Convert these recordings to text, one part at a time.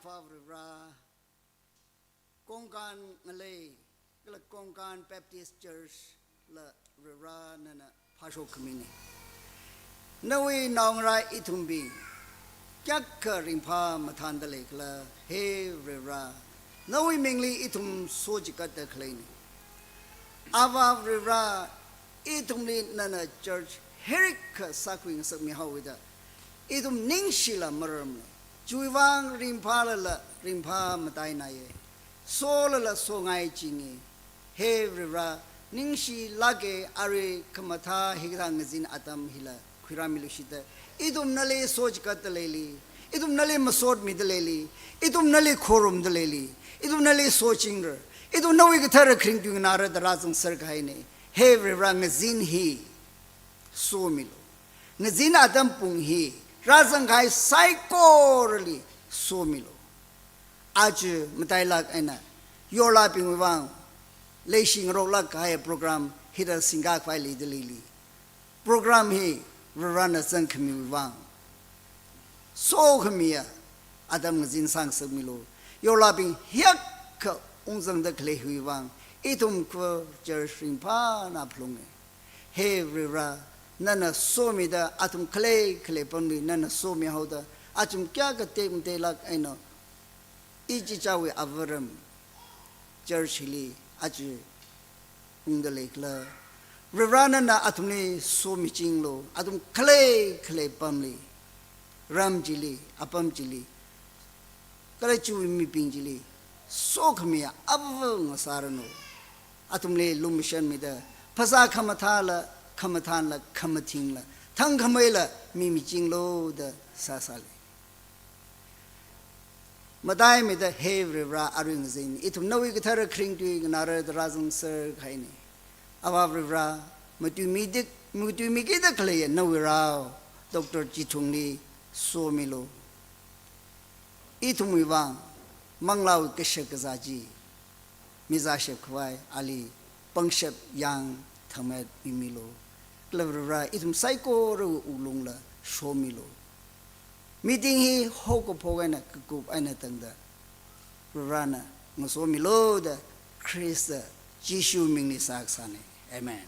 ฟาวรากองการเลยก็ละกองการแบปติสต์เชิร์ชละรานั่นนะพาโชคมินีนวีนองไรอิทุมบีจักกริมพามาทานตะเลกละเฮเรานวีมิงลีอิทุมโซจิกัตตะเคลนีอาวาเรราอิทุมลีนั่นนะเชิร์ชเฮริกสักวิ่งสักมีฮาวิดาอิทุมนิ่งชิลามารมเลยจุยวังริมพาละริมพามาตายนายโซละโซไงจริงเฮเรรานิ่งชิลากเกอารีขมาทาฮิกรังจินอัตมฮิลาคุรามิลุชิตอิทุมนั่นเลยโซจกัตเลลีอิทุมนั่นเลยมาโซดมิดเลลีอิทุมนั่นเลยโครุมดเลลีอิทุมนั่นเลยโซจิงเรอิทุมนั่นวิกทาร์คริงตุงนาระดราซังเซอร์ไกเนเฮเรรางจินฮีโซมิโลงจินอัตมปุงฮีราซังไกไซโครลีโซมิโลอาจไม่ได้ลักไอ้น่ะยอลาปิงวังเลชิงโรลักไอ้โปรแกรมฮิดาสิงกาไฟลีดลีลีโปรแกรมฮีรันสังขมิวังโซขมิยาอาดัมงจินสังสมิโลยอลาปิงเฮียกองซังเดคเลหุวังอิทุมควเจอสิงพานาพลุงเฮเรรานั่นน่ะโซมิดาอาตุมเคลปนมีนั่นน่ะโซมิฮาวดาอาตุมแก่กเตมเตลักไอ้น่ะอิจิจาวิอาวรัมเจอชิลีอาจูอุงเดเลกลาเรรานั่นน่ะอาตุมนี่โซมิจิงโลอาตุมเคลปมลีรัมจิลีอปัมจิลีก็เลยจูมีปิงจิลีโซขมีอับวงสารโนอาตุมเลลุมิชันมิดาภาษาคำทาละคำทานละคำทิ้งละทั้งคำเอละมีจริงโลดซาซาเลมาได้ไม่ได้เฮเรราอารุณเซนอิทุมนวิกทาร์คริงตุยนาระดราซังเซอร์ไคนี่อาวาเรรามาตุมีกิดเคลียนวิราดรจิตุงนีโซมิโลอิทุมวิวังมังลาวกิเชกซาจีมิซาเชฟควายอาลีปังเชฟยังทำให้มิโลกลบราอิทุมไซโครูอุลุงละโชมิโลมีดิ้งฮีฮอกพอกันนะกุบไอ้นั่นตั้งแต่รานะมุสมิโลดะคริสต์จิชูมิงนิสักษานี่เอเมน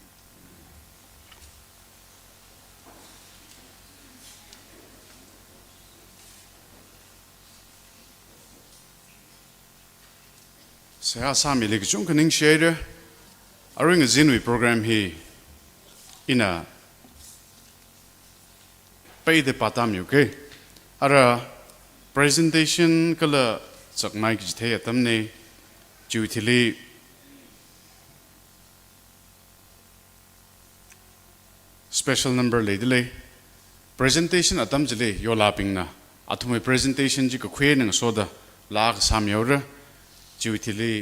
เสียสามีเล็กจุงกันนิ่งเชียร์อาริงจินวิโปรแกรมฮีอินะไปเดปาตามอยู่เกอาระ presentation ก็ละจากไมค์จิตเทียตั้มเนี่ยจูทิลี special number เลยดิเลย presentation ตั้มจะเลยยอลาปิงนะอัตุไม่ presentation จิก็คุยหนึ่งโซดาลากสามยอร์จูทิลี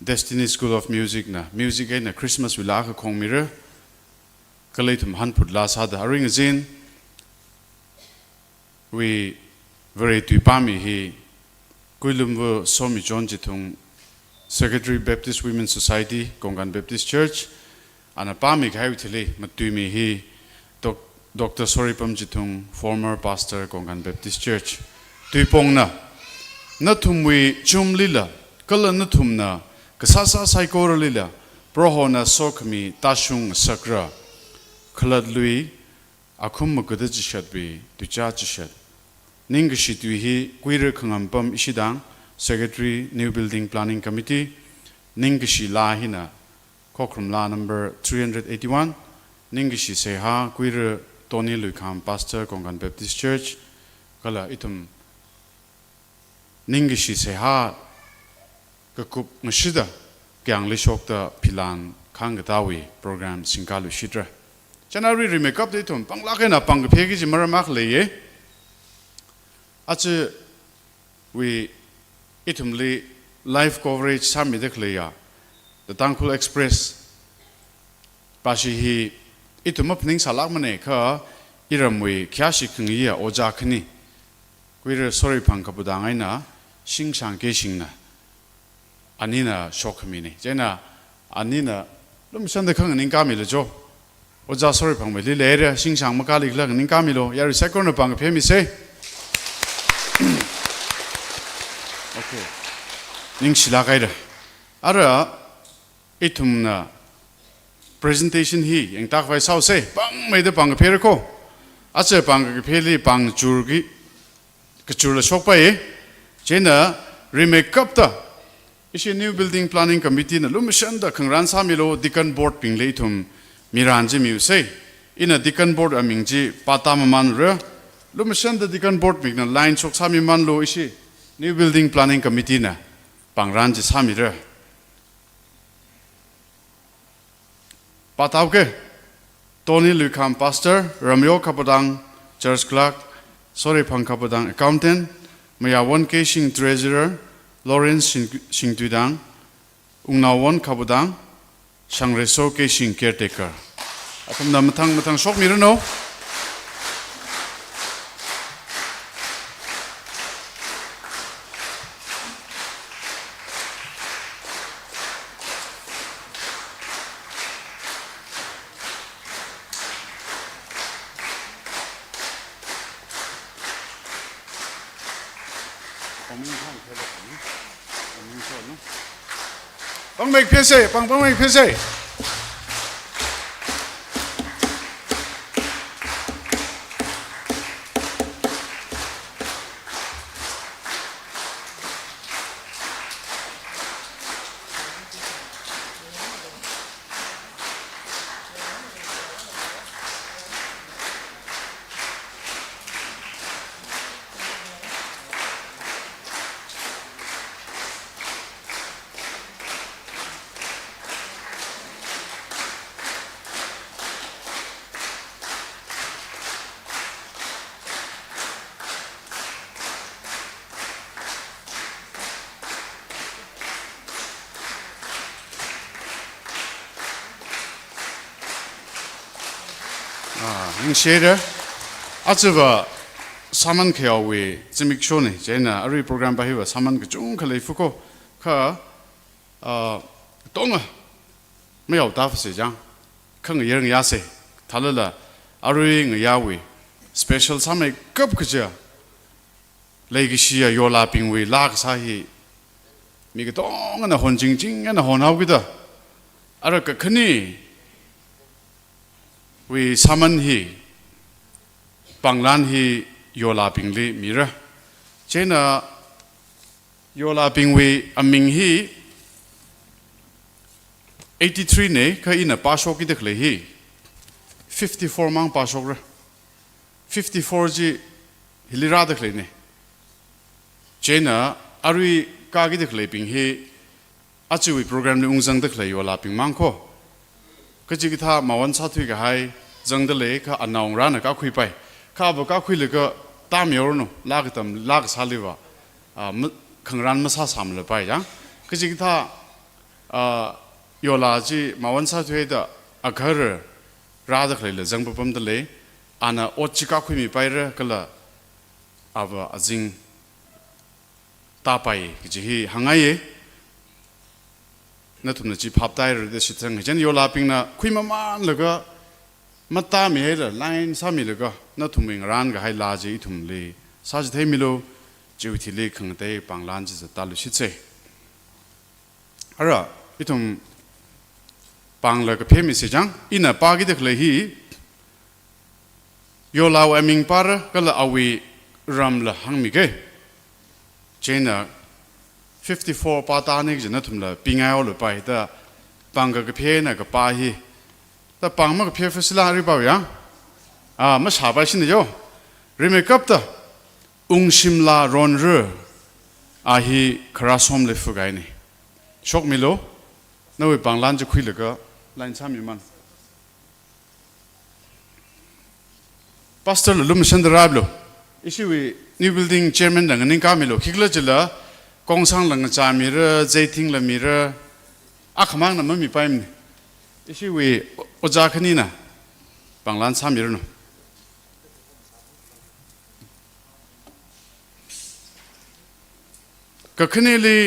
Destiny School of Music นะ music ไอ้นะ Christmas วิลาก็คงมีเรก็เลยทำหันพุดลาซาดาอาริงจินwe very tuipami hi kuilumwo somi john jitung Secretary Baptist Women's Society Kongan Baptist Church anapami khai thile matumi hi Dr. Soripam jitung former pastor Kongan Baptist Church tuipong na thumwi chumlila kala na thumna kasasa saikoralila prohona sokmi tashung sakra khaladlui akhum magada jishatbi tucha jishat Ningashi tuihi kuira khangampam isidang Secretary New Building Planning Committee Ningashi lahina Kokrum la number 381 Ningashi seha kuira Tony Lukham Pastor Kongan Baptist Church kala itum Ningashi seha kakup ngashida kyang lishokta pilang khangatawi program singkalu shidra Janari remake de tum panglakena pangphegi ji maramak leye ache we itumli live coverage sami dekleya the Thankful Express pashi hi itumapning salak mane kha iramwe khyashi khingya oja khni kuira sorry phangkapudang na singsang ke singna anina shokmini jena anina lumsan de khang ning kami le jo oja sorry phang me le re singsang makali kla ning kami lo yari second pang phemi se นิ่งศิลาไกด์อะไรไอ้ทุ่มน่ะ presentation ฮียังตักไว้เศร้าเซ่ปังไม่ได้ปังกับเพลโคอาจจะปังกับเพลลี่ปังจูร์กี้ก็จูร์ละชกไปเจน่ะ remake up ต่ออีเช่น new building planning committee น่ะลุมชันต่อขังร้านสามีโลดิกัน board ปิงเลยทุ่มมีร้านจะมีอยู่เซ่อิน่ะดิกัน board อามิงจีปาตามมันเรือลุมชันต่อดิกัน board ปิงน่ะ line ชกสามีมันโลอีเช่ new building planning committee น่ะปังร้านจะสามีเรือปาตาวเกโตนี่ลุยคำ pastor รามโยขับดัง church clerk สอรีพังขับดัง accountant มายาวันเกชิง treasurer Lawrence ชิงตุดังอุงนาวันขับดังช่างเรโซเกชิง caretaker อาตมามาทางชกมีรึโนปังไม่เพี้ยเซ่ปังไม่เพี้ยเซ่ยังเชื่อเด้ออาจจะว่าสามัญเขียวเวจะมีช่วงนี้เจน่ะอะไรโปรแกรมไปว่าสามัญก็จุงเขาเลยฟุกก็ตรงอ่ะไม่เอาตาฟสิจังข้างเรื่องยาเสทัลละอะไรเงี้ยเว special สามัญกับก็จะเลยก็เชียโยลาปิงเวลากสาเหมีก็ต้องอันนั้นหอนจริงๆอันนั้นหอนเอาก็ได้อะไรก็คืนนี้วิสามัญฮีปังลานฮีโยลาปิงลีมีระเจน่ะโยลาปิงวิอามิงฮี83เนี่ยคืออินะปาชกิเด็กเลยฮี54มังปาชกระ54จีฮิลิราเด็กเลยเนี่ยเจน่ะอารุยกากิเด็กเลยปิงฮีอาจจะวิโปรแกรมในองค์จังเด็กเลยโยลาปิงมังโคก็จิกท่ามาวันสัตว์ก็ให้จังเดเลยข้าอันนองร้านก็คุยไปข้าบอกก็คุยเลยก็ตามยอร์โนลากตามลากสาลีว่าขังร้านมาซาสามเลยไปยังก็จิกท่ายอลาจีมาวันสัตว์ให้ได้อาคาร์ราดเลยเลยจังปุ๊บปั๊มเดเลยอันน่ะอดจิกคุยมีไปเรื่อก็ละว่าจิงตาไปก็จะให้หังไงนั่นทุนจีพับได้หรือเดชิตังเช่นโยลาปิงนะคุยมันเลยก็มาตามมีให้ละไลน์สามีเลยก็นั่นทุ่มเองร้านก็ให้ลาจีทุ่มเลยซาจิเทมิโลจีวิธีเล็กขังเตยปังร้านจีจะตาลุชิตเซ่อะไรอีทุ่มปังเลยก็เพิ่มมีสิจังอินะปากิเด็กเลยฮีโยลาวเอมิงปาร์ก็ละเอาวิรัมละหังมีเกเจน่ะ54ปาตานี่จะนั่นทุ่มละปิงไงเอาหรือไปแต่ปังก็เพี้ยนก็ปาฮีแต่ปังมันก็เพี้ยฟิสลาหรือเปล่ายังมาฉาบไปสิเนี่ยโยริเมกับต่ออุงชิมลารอนเรอฮีคราสอมเลฟุกไงนี่ชกมิโลนั่นวิปังล้านจะคุยเลยก็ล้านสามีมันพาสเตอร์ลุมชันเดราบโลอิชิวินิวบิลดิ้งเชอร์แมนดังนี้ก็มิโลคิกเลจิละกองสังหลังจามีเรเจทิงละมีเรขมังน่ะมันมีไปมั้ยอิชิวิอจาคนี่นะปังล้านสามีเรโนก็คืนนี้ลี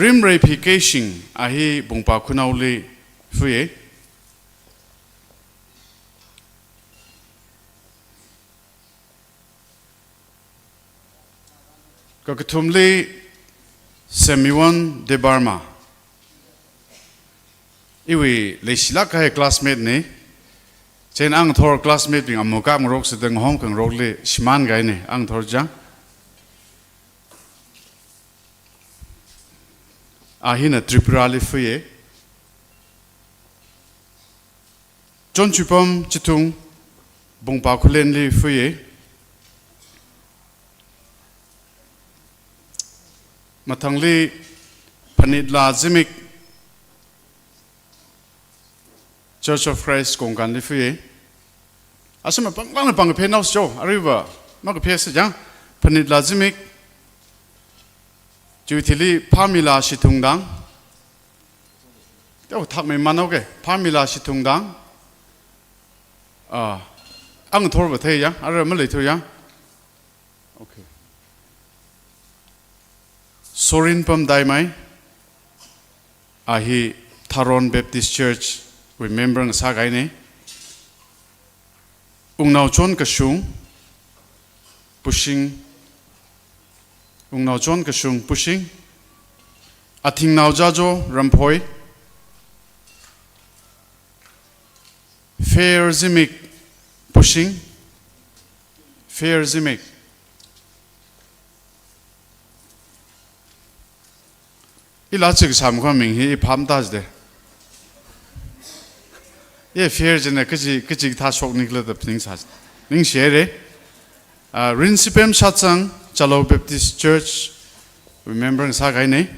ริมเรพิเคชิงอาฮีบุงปาคุณเอาลีฟุยก็กระทุมลี Semiwan de Barma. Iwi leisila ka classmate ni. Chen ang thor classmate bing amuka ngorok sedeng hom kang rogle siman gai ni ang thor jang. Ahina Tripura li fuye. John Chupam chitung bongpa khulen li fuye. Matangli Panidla Zimik Church of Christ Kongkan li fuye. Asama panglang pang penaus jo arriba mag pesa jang Panidla Zimik Jutili Pamila Shitungdang. Yo tak me manoge Pamila Shitungdang. Ang thor ba thei ya ara ma le thu ya. Okay. Sorin Pam Daimai Ahi Tharon Baptist Church remembering sagai ne Ungnau Chon Kashung pushing Ungnau Chon Kashung pushing Ating Nau Jajo Rampoi Fair Zimik pushing Fair Zimik Ilachik Sam coming he palm does there. Ye fears in a kaji tashok nikla the things has. Ning share Rinsipem Shatsang Chalo Baptist Church remembering Sagaine.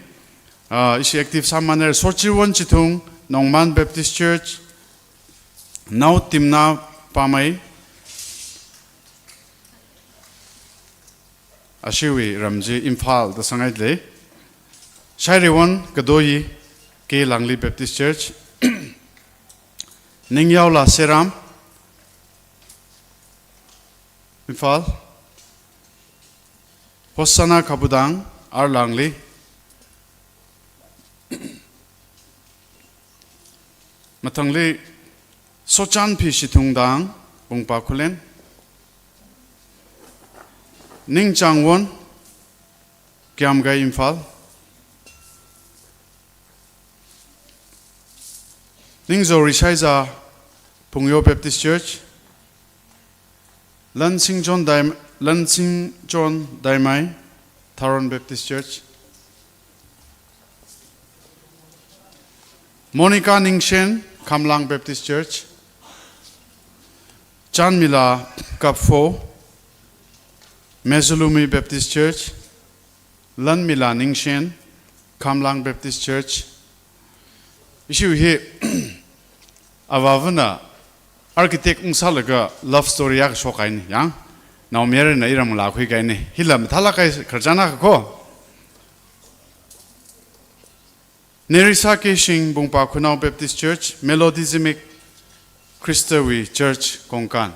Is active some manner Sorchi one chitung Nongman Baptist Church. Now Timna Pamai Ashiwi Ramji Imphal the Sangai Shairiwan Kadoyi K Langli Baptist Church Ningyao La Seram Imphal Hossana Kabudang R Langli Matangli Sochan Pi Shitungdang Bongpa Kulen Ning Changwon Kiamgai Imphal Ningzo Rishaiza Pungyo Baptist Church Lansing John Daimai Tharon Baptist Church Monica Ningshen Kamlang Baptist Church Chan Mila Kapfo Mezulumi Baptist Church Lan Mila Ningshen Kamlang Baptist Church Issue here Avavana architect Unsalaga love story yak shokain yang now mere na iram la khui gaine hilam thala kai kharjana ko Nerisa Keshing Bungpa Kunau Baptist Church Melodizimic Christawi Church Kongkan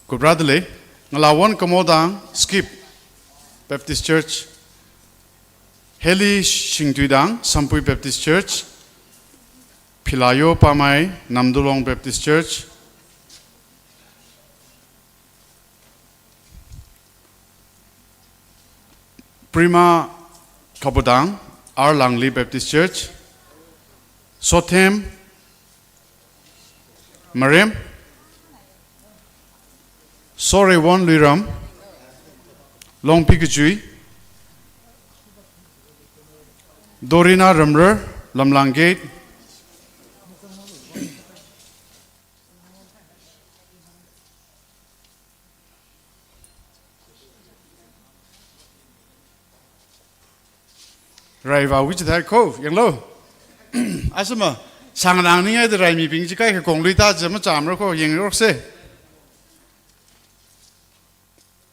Kubradle Ngalawon Kamodang Skip Baptist Church Heli Shingtuidang Sampui Baptist Church Pilayo Pamai Namdulong Baptist Church Prima Kabudang R Langli Baptist Church Sotem Mariam Sore Won Liram Long Pikachui Dorina Ramrer Lamlang Gate Rai vào which that cove yang lo asama sang nang ning ai de rai mi ping ji kai ka kong lui ta jam cham ro ko yang ro se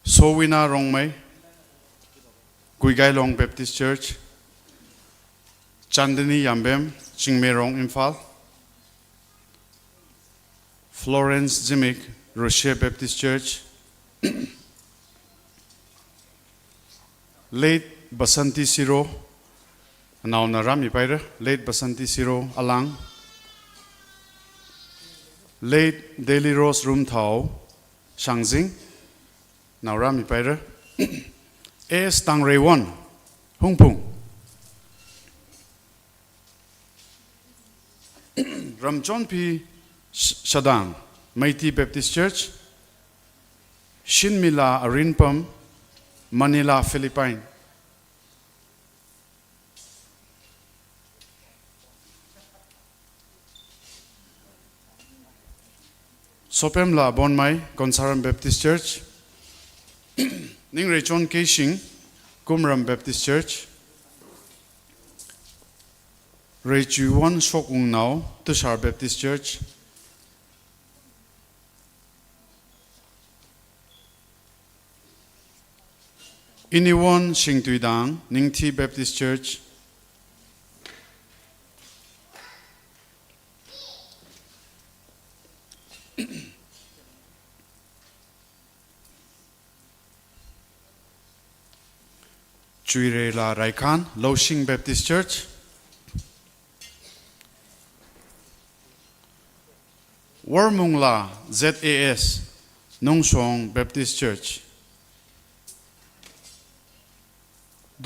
Sowina Rong Mai Gui Gai Long Baptist Church Chandani Yambem Chingmerong Imphal Florence Jimmick Rocher Baptist Church Late Basanti Siro Now Narami Paira, late Basanti Siro Alang, late Daily Rose Room Tao, Shangzing, now Rami Paira, S. Tang Ray Won, ฮงพุงรำจอนพีชดังไมตีเบปติสเชิร์ชชินมิลาอารินปัมมะนิลาฟิลิปปินส์โซเปมลาบอนไมคอนซารัมเบปติสเชิร์ชนิ่งเรจอนเคชิงกุมรัมเบปติสเชิร์ชเรจูวันชกอุงนาวตุชาร์เบปติสเชิร์ชอินิวันชิงตุยดังนิงทีเบปติสเชิร์ชจุยเรลาไรคันโลชิงเบปติสเชิร์ชวอร์มุงลา ZAS นงชงเบปติสเชิร์ช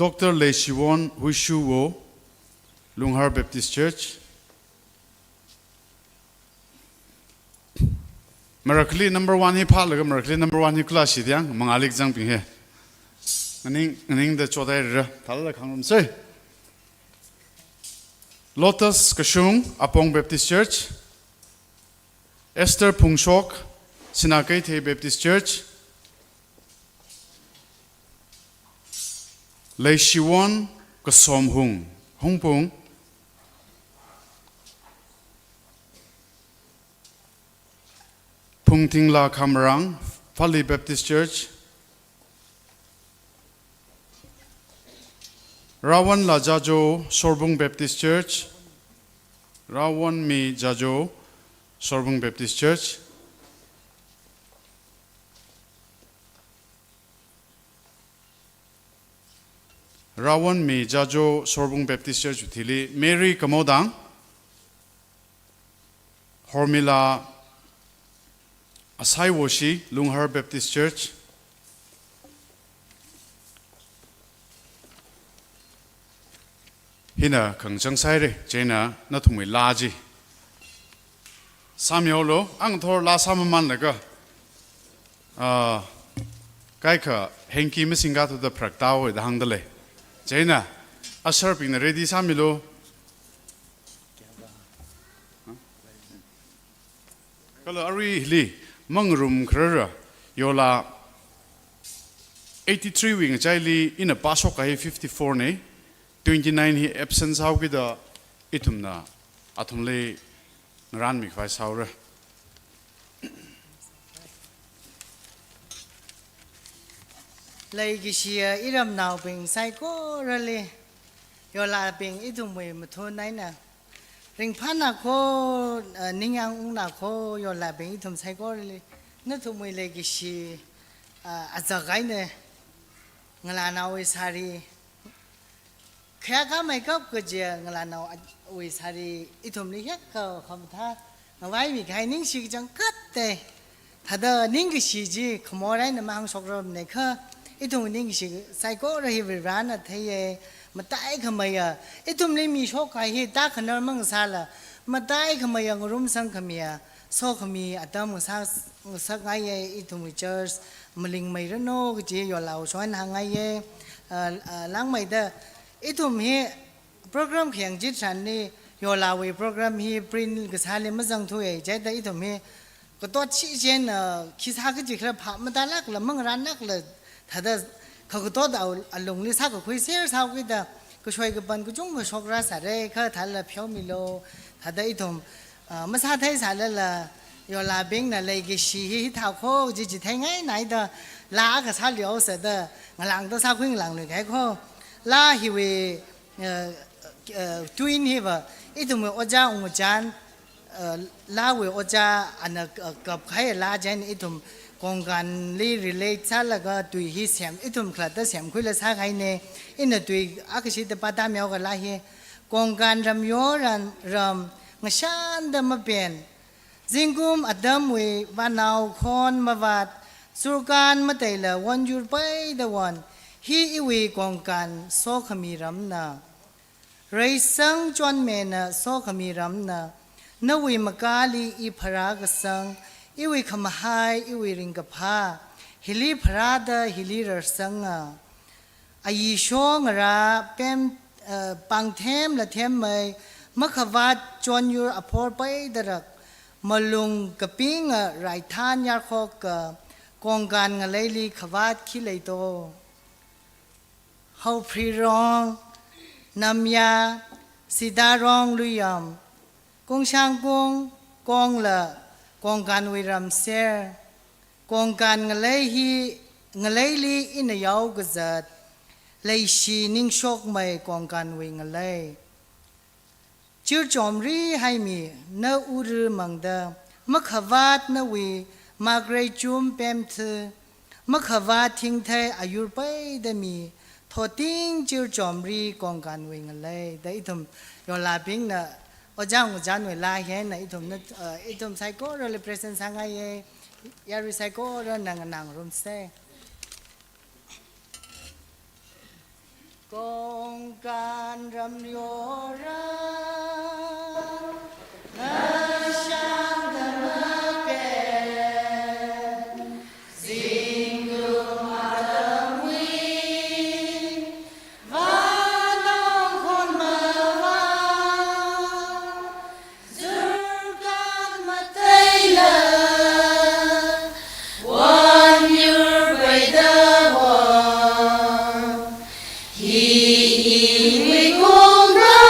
ดรเลชิวอนฮุชูโวลุงฮาร์เบปติสเชิร์ชมารักลีนัมเบอร์วันฮีพาลก็มารักลีนัมเบอร์วันฮีคลาสสิยังมังอาลิกจังพิงเฮอันนี้เดชโจได้เรือทัลละขังลมเซ Lotus กระชุงอปองเบปติสเชิร์ชเอสเตอร์พุงชกสินาเกตเฮเบปติสเชิร์ชเลชิวอนก็สมหุงฮงพุงพุงทิงลาคามรังฟาลีเบปติสเชิร์ชราวันลาจาโจชอร์บุงเบปติสเชิร์ชราวันมีจาโจชอร์บุงเบปติสเชิร์ชราวันมีจาโจชอร์บุงเบปติสเชิร์ชที่ลีเมรีกโมดังฮอร์มิลาอาศัยวชีลุงฮาร์เบปติสเชิร์ชฮินาขังจังไซเรเจน่านาทุ่มลาจีสามยอโลอังทอร์ลาสามมันเลยก็ใกล้กับเฮงกี้ไม่สิงกาตุดพรักดาวดังเดเลยเจน่าอาชาร์ปินเรดี้สามโลก็เลยอารีลีมังรุมคราระยอลา83 วิ่งใจลีอินa pass hockให้54เนี่ย29 he absence how kida itumna athumle ran mi khwai saura lấy cái xia ít làm nào bình sai có ra li rồi là bình ít thùng mì mà thôi này nè rình phát nào có ninh ăn uống nào có rồi là bình ít thùng sai có ra li nó thùng mì lấy cái xia giờ cái này người là nào ấy sari khé cá mày cấp cái gì người là nào ấy sari ít thùng đi hết cơ không tha người vay bị cái ninh xì chẳng cất thế thật là ninh cái xì gì không có đấy là mang sọc rồi này cơ ít thùng ninh xì sai có ra về rán là thấy mà tại không mày ít thùng ninh mi sọc cái hi ta khăn nó mang sao là mà tại không mày ngồi room sang không mày so không mày ở đâu mà sao ngay ít thùng church mà linh mày rất nô cái gì rồi lào xoay hàng ngay láng mày đó ít thùng hi program khiang chít sản đi rồi lào về program hi print cái sao lên mất răng thôi trái đó ít thùng hi cái toát chỉ trên khi sao cái gì là phạm mà ta lắc là mang ran lắc là thật làเขาก็ตัวเดาอารมณ์นี่สักก็คุยเสียเท่ากันแต่ก็ช่วยกันก็จุ่มก็ชกราสาระเขาทันละเพียวมิโลทันได้ทมมาซาไทยสารละยอลาเบงน่ะเลยก็ชี้ที่เท้าโคจิตไทยง่ายไหนเด้อลาก็ซาเหลียวเสด็จหลังตัวซาคุยหลังเลยแค่โคลาฮิเวทวินฮิวอีตัวมืออจาองค์จันลาเวอจาอันกับใครลาเจนอีตัวกองการลีรีเลย์ซาแล้วก็ตุยฮิเสียมอีทุ่มขลัดแต่เสียมคุยละซาใครเนี่ยอินตุยอาคิสิตปาตามยาวกันละเฮกองการรำยอรันรำงชันดมาเป็นจิงกุมอดัมเววานาวคอนมาวัดสุรการมาเตละวันยูไปเดวัน ฮีอีวีกองการโซขมีรำนาไรสังจวนเมนะโซขมีรำนานวีมกาลีอีพรากสังอีวีขมหายอีวีริงกพาฮิลีพราดาฮิลีรสังอายิโชงราเป็นปังเทมละเทมไม่มขวัดจวนยูอภรไปดรักมาลุงกะปิงไรทานยาโคกกองการงเลยลีขวัดคิเลยโตเฮาพรีรองนำยาสิดารองลุยมกงช่างกงกองละกองการวิรัมเซกองการงเลยฮีงเลยลีอินยาวกษัตริย์เลยชีนิ่งโชคไม่กองการวิงเลยชื่อจอมรีให้มีเนอุรมังเดมขวัดนวีมาเกรจุมเปมเธอมขวัดทิ้งเธออายุไปเดมีทอติ้งชื่อจอมรีกองการวิงเลยแต่อีทมยอลาพิงนะอาจารย์เวลาเห็นนะอีทมนะอีทมไซโก้เรลิเพรสเซนต์สังไงยาริไซโก้เรนางรุมเซกองการรำโยราช่างธรรมเปสิ่งกุมาตวีวานองคนมาว่าจุรกันมาเตยละวันยูไปเดวฮีอีวิกงรา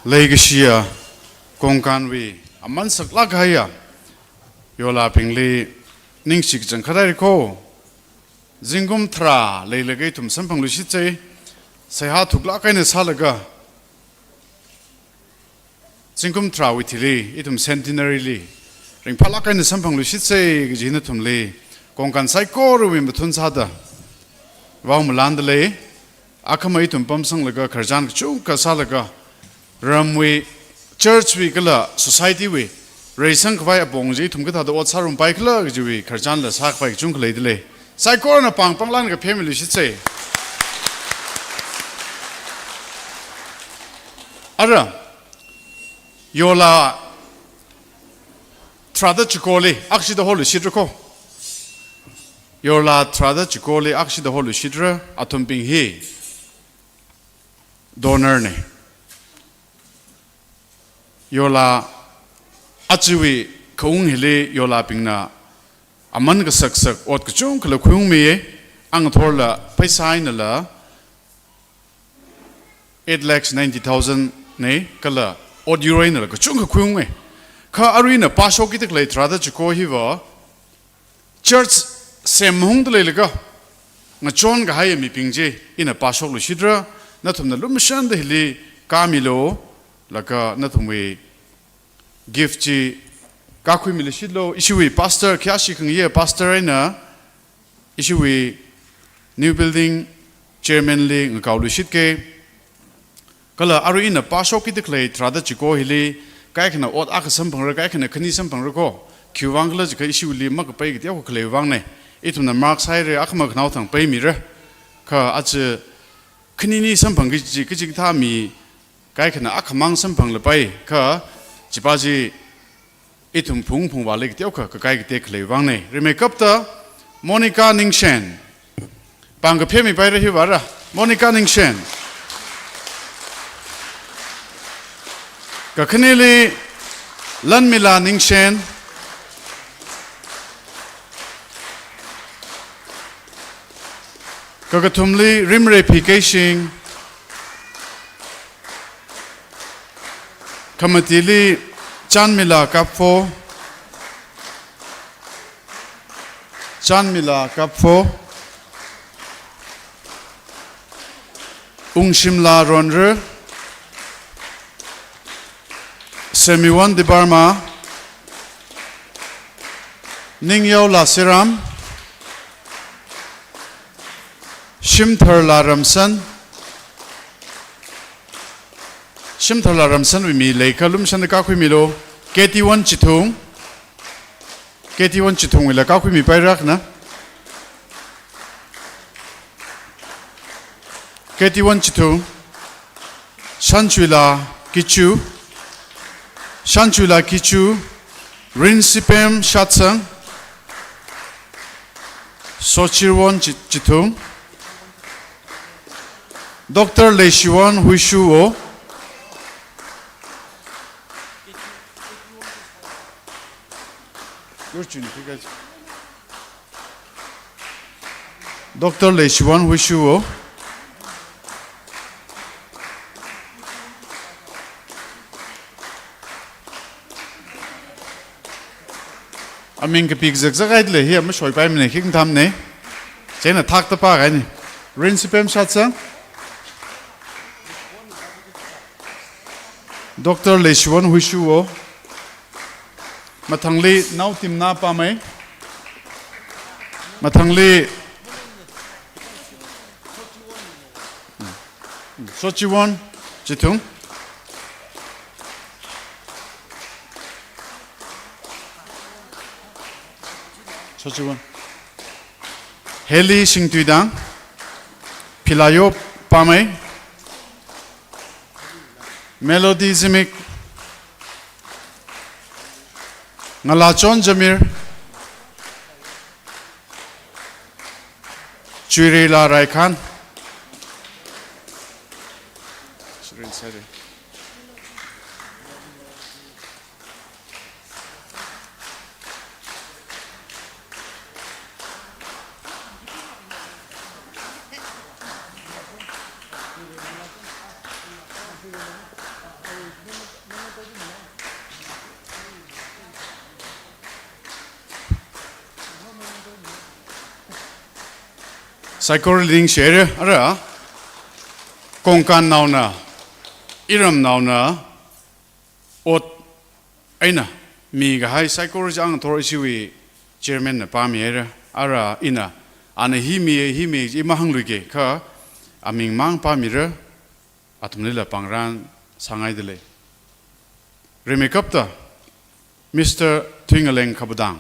Legacia Kongkanwi Aman Saklak Haya Yola Pingli Ningsik Jankariko Zingum Tra Leilegatum Sampang Lushite Seha Tuglakain Salaga Zingum Tra Witili Itum Centenary Ring Palakain Sampang Lushite Ginatum Lee Kongkan Saiko Wim Tunsada Waum Landale Akamaitum Pumsang Laga Karjan Chunka Salaga Ramwe Church we kala society we Raisang Kvaya Bongji Tumkata the Watsarum Baikla Jiwi Karjan the Sakpai Junkle. Saikor Pang Panglan family should say. Ara Yola Trada Chikoli, actually the Holy Shidroko. Yola Trada Chikoli, actually the Holy Shidra, Atum Bing He Donerne. Yola Achiwi Kung Hili Yola Pingna Aman Sak Ot Kachung Kala Kung Me Angtorla Paisainala 8,90,000 Ne Kala Od Urainala Kachung Kung Me Ka Arena Pashokitic Lay Trada Chiko Hiva Church Semhung the Lega Nachon Gahaya Mi Pingje in a Pashok Lushidra Natum the Lumishan the Hili Kamilo Laka Natumwe gift chi Kakui Milishidlo, Ishui Pastor Kiashi Kung Pastor Ina Ishui New Building Chairman Lee Ngaulushitke Kala Aruina Pashoki the Clay, Trada Chiko Hili, Kaikana Ot Akasampang, Kaikana Kanisam Pangroko, Kuwangla Ishu Li Makapay Clay Wangne, Itum the Marks Hire Akmak Nautang Pay Mira, Ka Ach Kanini Sampangiji Kijitami, Kaikana Akamang Sampang Lapay, Ka Jibaji Itum Pung Pung Walik Tioka, Kakai Dekle Wangne, Remekapta, Monica Ningshen, Bangapemi by the Hivara, Monica Ningshen, Kakanili Lanmila Ningshen, Kakatumli Rimre Pikashing, Kamatili Chanmila Kapfo Ungshimla Ronre Semiwan de Barma Ningyao La Siram Shimthar La Ramsan Shimthala Ramsan with me, Lake Kalumshan the Kakwimilo, KT1 Chitung will a Kakwimi Pairakna KT1 Chitung Shanchula Kichu Rinsipem Shatsang Sochirwon Chitung Dr. Leishiwan Huishuo Dr. Leishiwan Huishuo I mean, the pigs exactly here, Miss Hoy by me, King Tamne. Jane attacked the park, any Rinsipem Shatsa Dr. Leishiwan Huishuo Matangli now Tim Napa May Matangli Sochiwon Chitung Sochiwon Heli Singtuidang Pilayo Pamay Melody Zimik Ngalachon Jamir Churila Raikhan cycle reading share ara kongkan nauna iram nauna ot aina mi ga hai cycle jang thor isiwi chairman na pa mi ara ina ana hi mi i mahang luge kha aming mang pa mi ra atumle pangran sangai dele remekapta Mr. Twingaleng Kabudang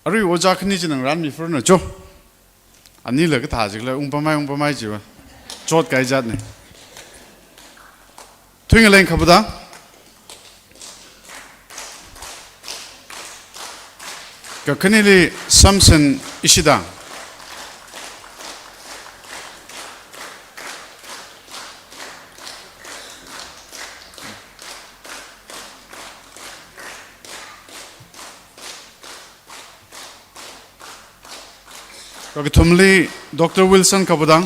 Ari oja khni chin ran mi fur na cho ani le ka tha jik la ungpamai ji wa chot kai jat ne Twingaleng Kabudang ka khnili Samson Ishidang Kaki thumli Dr. Wilson Kabudang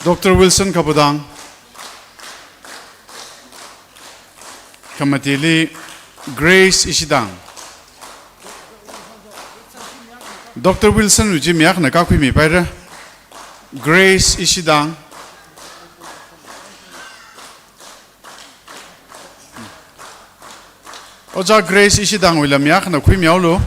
Dr. Wilson Kabudang Kamatili Grace Ishidang Dr. Wilson uji miyak nakakwi mi paira Grace Ishidang Oja Grace Ishidang wilam yak na khui miao lo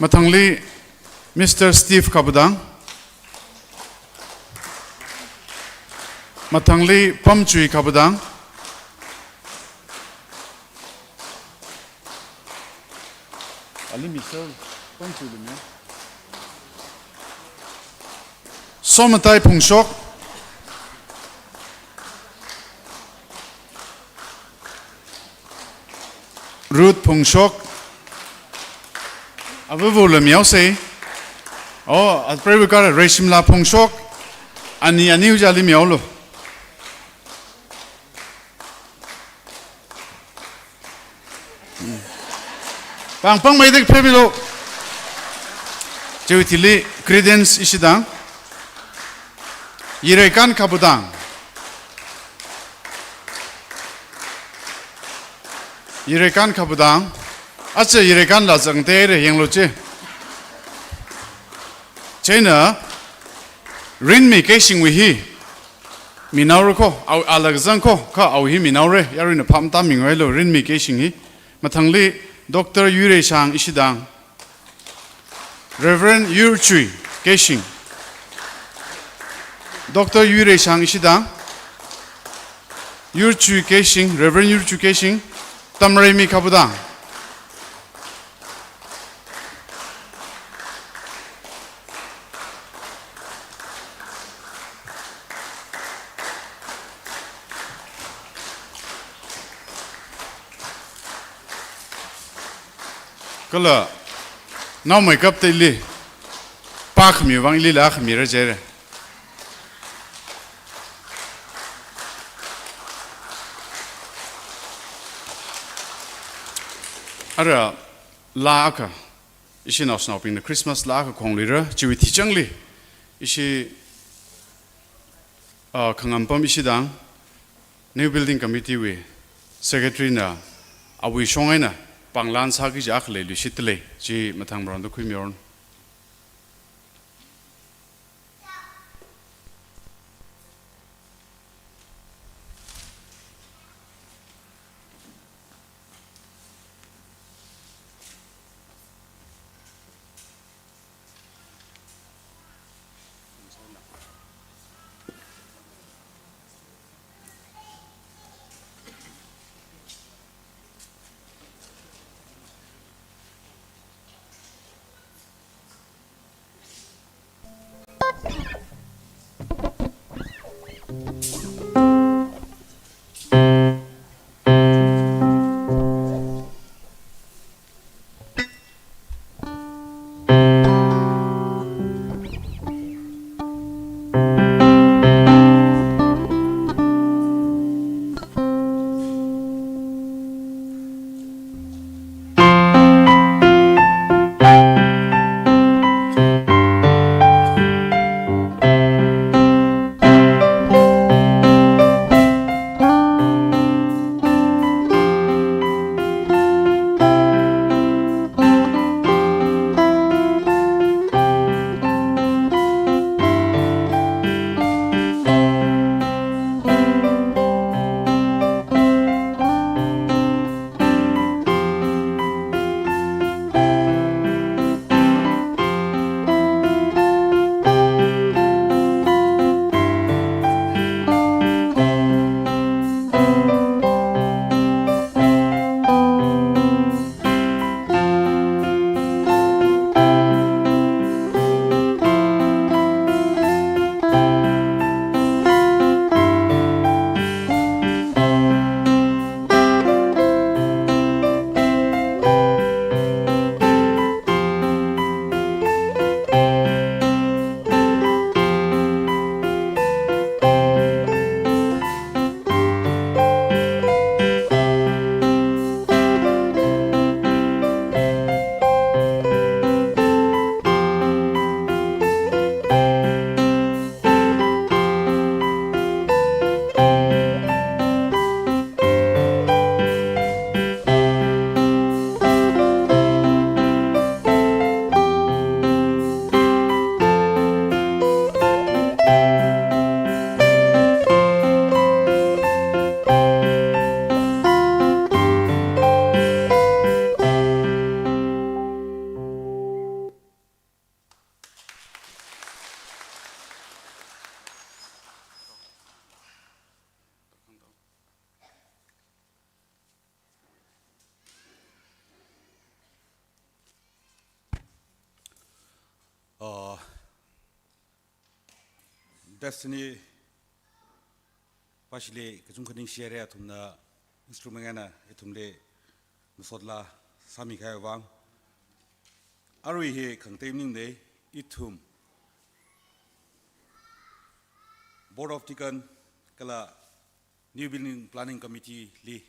Mathangli Mr. Steve Kabudang Mathangli Pamchui Kabudang Ali Mr. Pamchui limya Somatai Pungsok Ruth Pungsok Avuvulam Yause Oh, I pray we got a Reshimla Pungsok Ani Ujali Miolo Pang may dik prebilo Jewitili Credence Ishidang Yirekan Kabudang Yirekan Kabudang Acha Yirekan la zang tere yang lo che China Rin mi casing wi hi Minaur ko au alagzang ko ka au hi minaure yarin pham ta mingwai lo rin mi casing hi mathangli Dr. Yure Sang Ishidang Reverend Yurchui casing Dr. Yure Sang Ishidang Yurchu Keshing, Reverend Yurchu Keshing, Tamremi Kabudang. Kala now make up the li pak mi wang li la mi ra jere Ara la ka ishi na snaping the Christmas la ka khong lira chiwi thi changli ishi khangam pam ishi dang new building committee we secretary na awi shongai na panglan sa ki jak le lusitle ji mathang bron do khimion Destiny Pashile Kajung Kaning Share Tumna Instrumengana Etumle Musodla Sami Kayawang Arui he containing the Itum Board of Tikan Kala New Building Planning Committee Li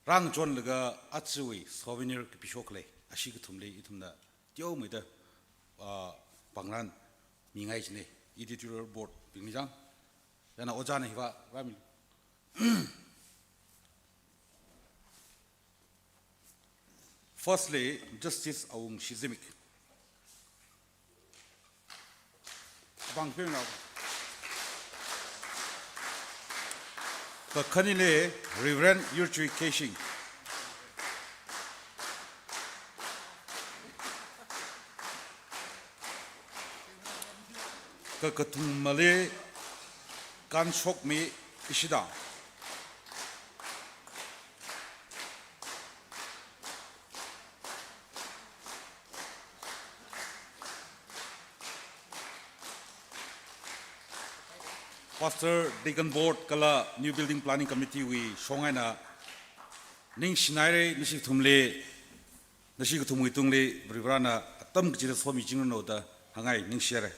Rang John Laga Atsui Souvenir Kipishokle Ashikatumle Itumna Dio Mida Bangran Mingajne Editorial Board Bingjang Yana Ojana Hiva Rami Firstly, Justice Aung Shizimik. Bang Pimna. The Kanile Reverend Yurchui Keshing. The Katumale Kan Shok Me Ishida. Pastor Deacon Board Kala New Building Planning Committee we Shongaina Ning Shinare Nishik Tumle Nishik Tumuitungle Rivrana Tam Kjira Swami Jinguno da Hangai Ning Shere.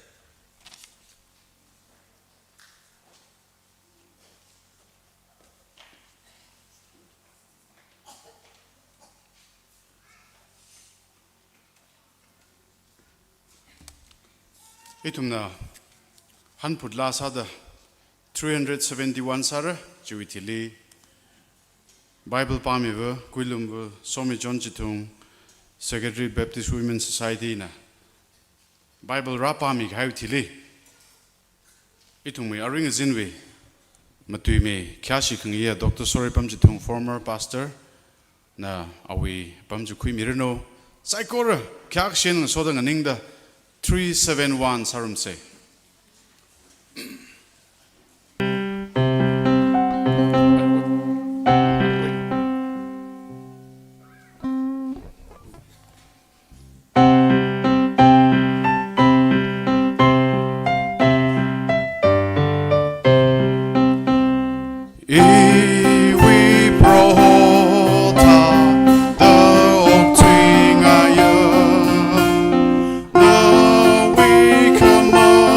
Itumna Hanput La Sada 371 Sara Juitili Bible Pamiva Quilumva Somi John Chitung Secretary Baptist Women's Society na Bible Rapami Hautili Itumi Aring Zinwe Matuime Kyashi Kungia Dr. Soripam Chitung former pastor na awi Pamju Mirano Saikora Kyakshin Sodang Aninda 371 Sarum say Come on.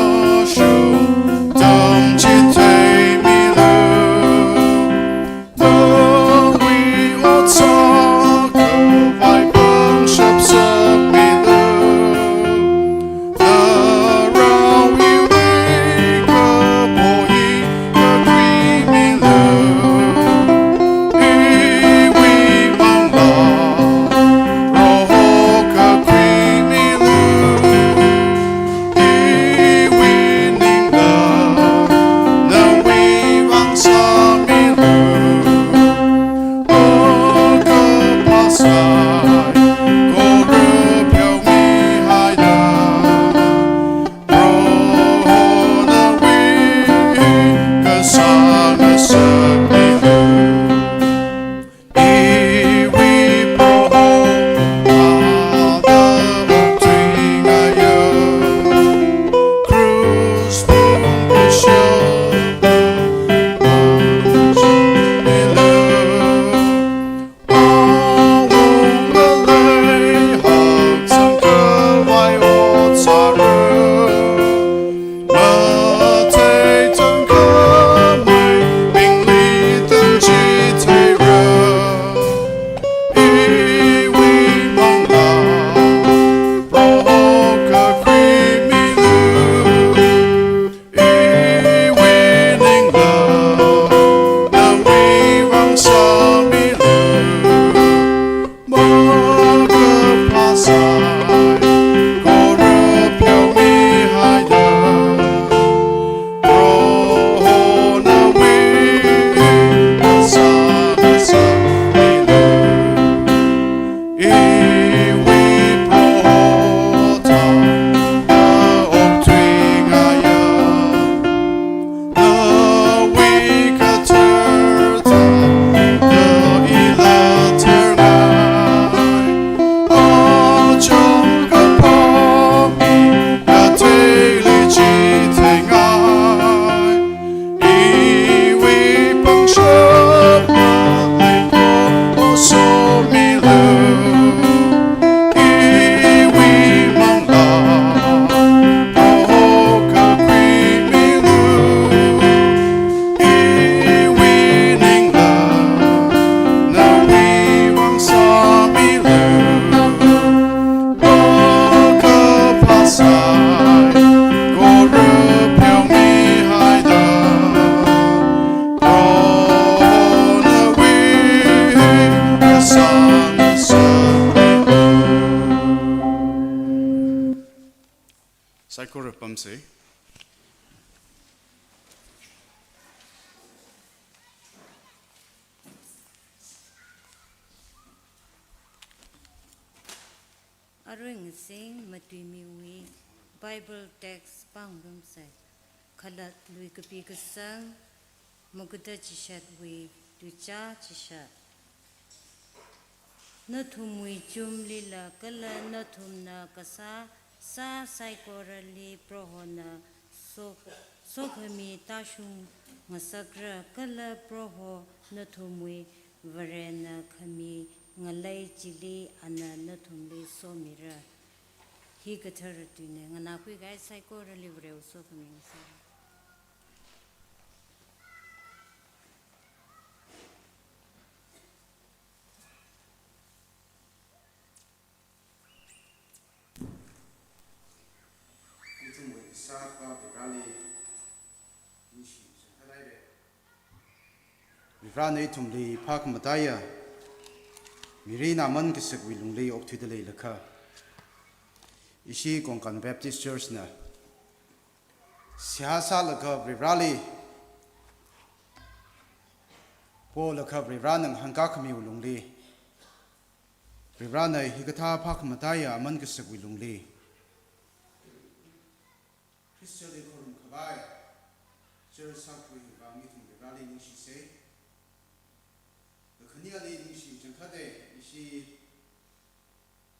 Saikora Pamse. Arung sing matimiwi Bible text pangdum sai khalat lui kapi kasang maguda chishat wi ducha chishat nathumui chum lila kala nathumna kasa sa saikorali prohona sokhami tashung masakra kala proho nathumui varena khami ngalai chili ana nathumli somira hi gathar tune ngana pui gai saikorali vreu sokhami sa Vivrane tumli pak mataya Mirina man kisek wilungli op tudele laka Ishi Konkan Baptist Church na Siyasa laka Vivrali Po laka Vivranang hangkakami wilungli Vivrane hikata pak mataya man kisek wilungli Christian korum kabai Church sakwi bangi tum Vivrali nishi say Kaniali nishi jankade ishi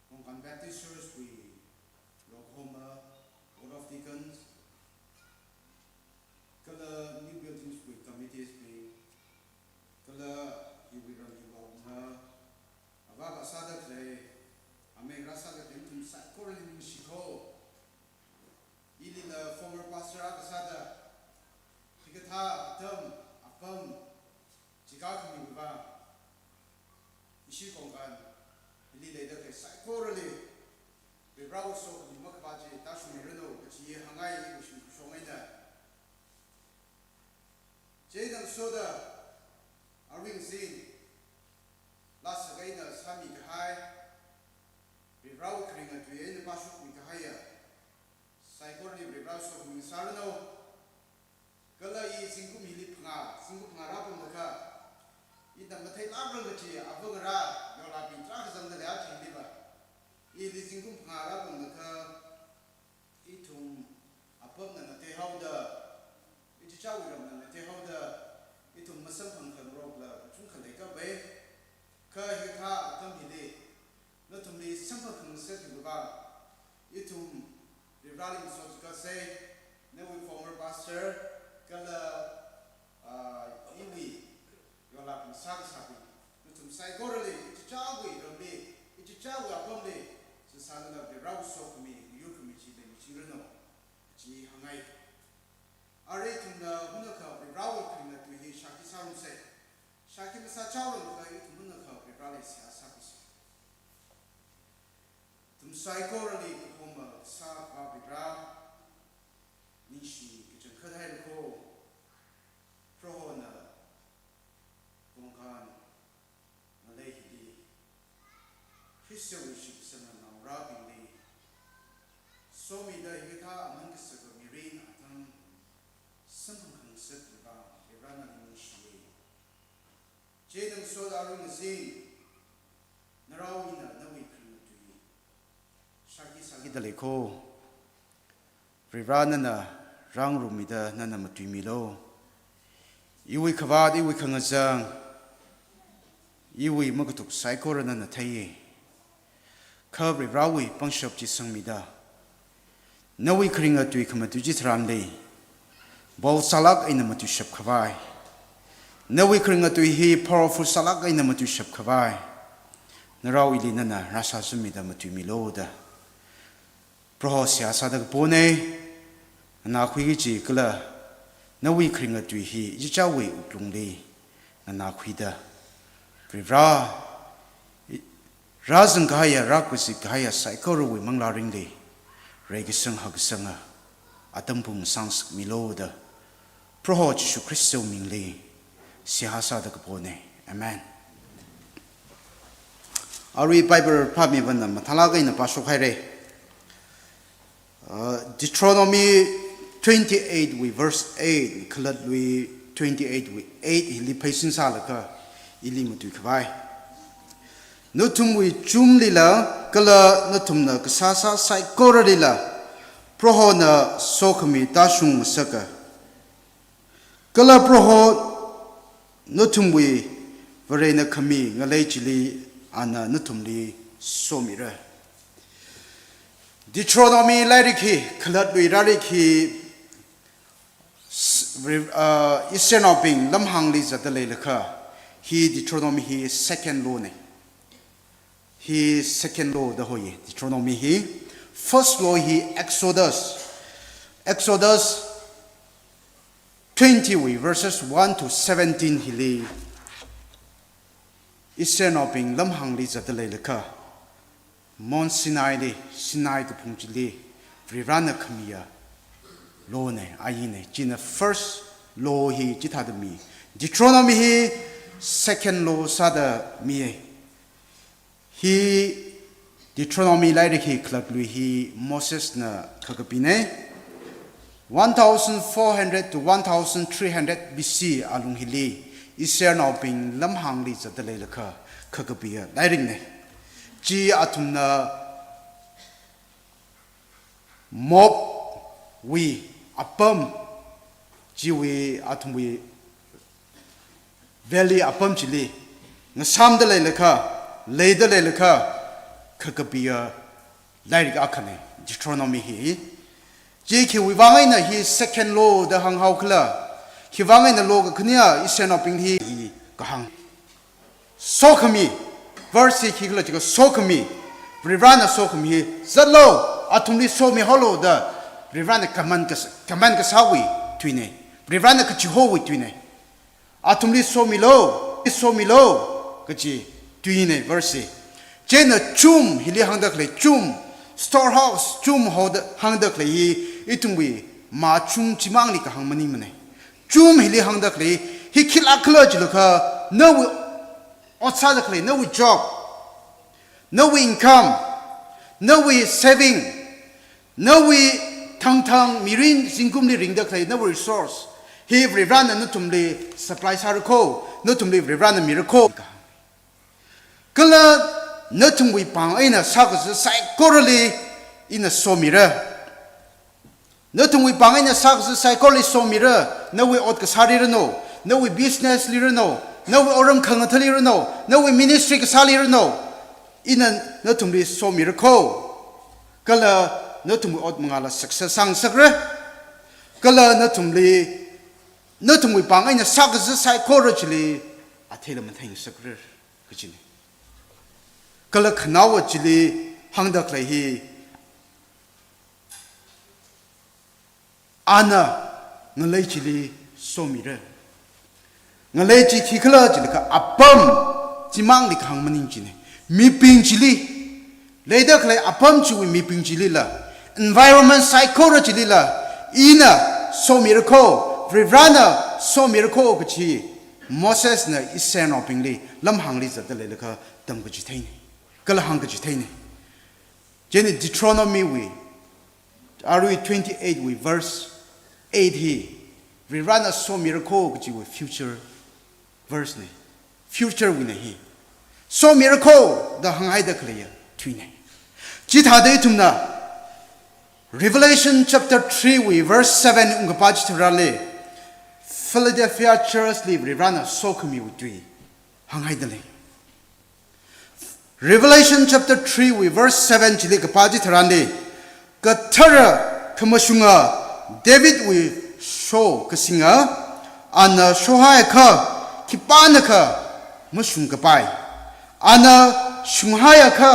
Konkan Baptist Church we Oklahoma Board of Deacons kala new buildings we committees we kala yuwiran yuwagna awaga sadak le ame rasa le tum sakor nishi ko ili the former pastor akasada tikatha atam apam jikakmi ba Ishi Konkan, ili leader ke psychorally, we browse so the Makabaji, Tashu Reno, which ye hangai, which you show in that. Jaden Soda, Arvin Zin, last again, Sami Kahai, we browse Kring at the end of Pashu Mikahaya, psychorally, we browse so in Sarano, Gala is Singum Hilipna, Singum Harapum the car. Ida matai labra gachi abungara yola pintra zang da ya chindi ba I li singkum phara bung ka I thum apam na te hauda I chi chaw ram na te hauda I thum masam phang khang rok la chung khalai ka bai ka hi tha tam hi le na thum li sam phang se ti ba I thum Vivrali so ka say na we former pastor kala iwi yola pun sang sabi, nutum psychorally, it's chawwi rambi, it's chawwi apamli, sesana berau sokmi, yukmi chile michirno, chi hangai. Are tunda munaka berau kina tu hi shaki sarum se, shaki masa chawwi ka itu munaka berali siasakis. Tum psychorally kupoma sa pa berau, nishi kichen kadai ko, prohona. Konkan Malayhi Christian worship sana na rabili so mi da hita among sa mirin atam samang concept ba irana ni shi jedang so da ru zin narawina nawi kru tu shaki sagi dale ko rirana na rang rumida nana matwimilo iwi khawad iwi khangazang iwi magatuk saikorana na thaye khabri rawi pangshop chi sangmida nawi khringa tui khamatu ji thranle bol salak ina matu shap khawai nawi khringa tui hi powerful salak ina matu shap khawai narawi li nana rasa sumida matu miloda pro siasa da pone na khui ji kala nawi khringa tui hi ji chawi uklungli na khuida Privra Razan Gaya Rakwisi Gaya Saikoro we Mangla Ringli Regisang Hagsanga Atampung Sans Miloda Proho Chishu Christo Mingli Sihasa da Kapone Amen Ari Bible Pami Vana Matalaga in the Pasho Haire Deuteronomy 28 we verse 8 khalat we 28 we 8 ili paisin sa la ka ili mutu khwai nutum we chum lila kala nutum na kasasa sai kora lila proho na sokhmi tashung saka kala proho nutum we varena khami ngalai chili ana nutum li somira Deuteronomy lariki khalat we rariki Eastern of Bing Lam Hang Li Zatale Laka he Deuteronomy he second law ne he second law the hoye Deuteronomy he first law he Exodus 20 we verses 1 to 17 he li Eastern of Bing Lam Hang Li Zatale Laka Mount Sinai li Sinai to Pungli Virana Kamiya law ne ayine jina first law he jitad mi Deuteronomy he second law sada mi he Deuteronomy like he klaglu he Moses na kagapine 1400 to 1300 BC alung hili Israel now being lam hangli zadale laka kagapia lighting ne ji atumna mob we apam jiwi atumwi valley apam chili ngasam de leka leida leka khakapia like akane Deuteronomy hi ji ki wi wangai na hi second law the hang hau kla ki wangai na law ka khnia isen of hi ka hang sokhami verse ki kla ji sokhami rivana sokhami zalo atumli somi holo da Rivana kaman ka sawi twine Rivana ka chihowi twine atumli so milo kachi twine verse jena chum hili hangdak le chum storehouse chum hod hangdak le itumwi ma chum chimangli ka hangmani mane chum hili hangdak le hi khila khla jilaka no outside the no job no income no saving no Tang mirin singkumli ring the clay no resource. He ran a notumly supply sarco, notumly ran a miracle. Kala notum we pang in a sagas psychorally in a so mirror. Notum we pang in a sagas psychorally so mirror. No we ought kasari no we business lira no we oram kangatali no we ministry kasali no in a notumly so miracle. Kala Notum od mangala success sang sagre kala notum we pang in a sagas psychologically atela mathing sagre kichini kala khnawa chili hangda klai hi ana ngalai chili somire ngalai chi khikla chili ka apam chimang lik hang maning chini mi ping chili leida klai apam chu mi ping chili la environment psychology lila ina so miracle vrana so miracle kachi Moses na isen of pingli lam hangli zatale laka tam kachi thaini kala hang kachi thaini jeni Deuteronomy we RE 28 we verse 8 he vrana so miracle kachi we future verse ne future we ne he so miracle the hangai da clear twine jitha de tumna Revelation chapter 3 we verse 7 ungapaj tirale Philadelphia church li rana sokami utui hangai dale Revelation chapter 3 we verse 7 chili kapaj tirande kathara khamashunga David we show kasinga ana shohai kha kipana kha mushung kapai ana shunghaya kha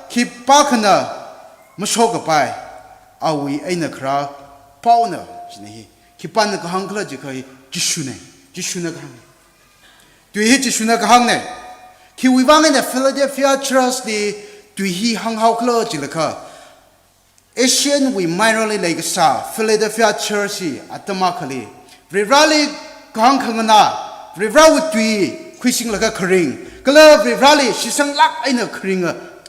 kipakana musho kapai awi aina kra pauna jini kipan ka hangla ji kai jishuna ka hang tu hi jishuna ka hang ne ki wi wang in the Philadelphia church di tu hi hang hau kla ji la ka Asian we minorly like sa Philadelphia church atama khali rally ka hang khangana rally tu khising la ka khring kala rally shisang lak aina khring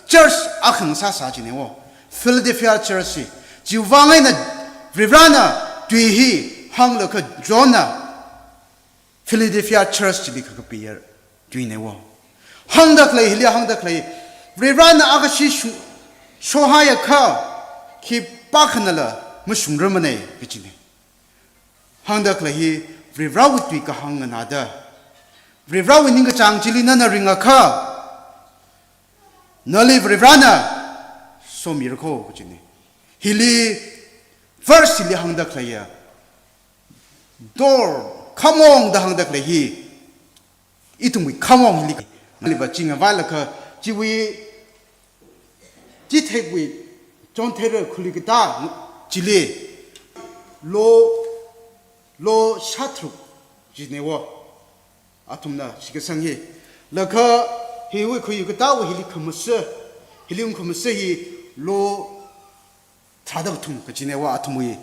church akhang sa ji ne wo Philadelphia church 就往外呢，Rivrana 对he hang了个 John。Philadelphia Church 这里可个毕业，对呢我，行得来，里行得来 ，Rivrana 阿个是说哈呀靠，去巴克那了，没熊人们呢，不记呢，行得来，Rivrana 对个行个哪的 ，Rivrana 那个张这里那ring啊靠，那里 Rivrana 说米尔靠不记呢，里 verse 里行得来呀 ，door。Come on, dah hang dak lehi. Itu mui come on li. Li ba jinga vai la ka ji wi ji thek wi John Taylor khuli ka ta ji le lo shatru ji ne wo atum na shi ka sang hi la ka hi wi khu ka ta wi hi khum se hi li khum se hi lo cha da tum ka ji ne wa atum wi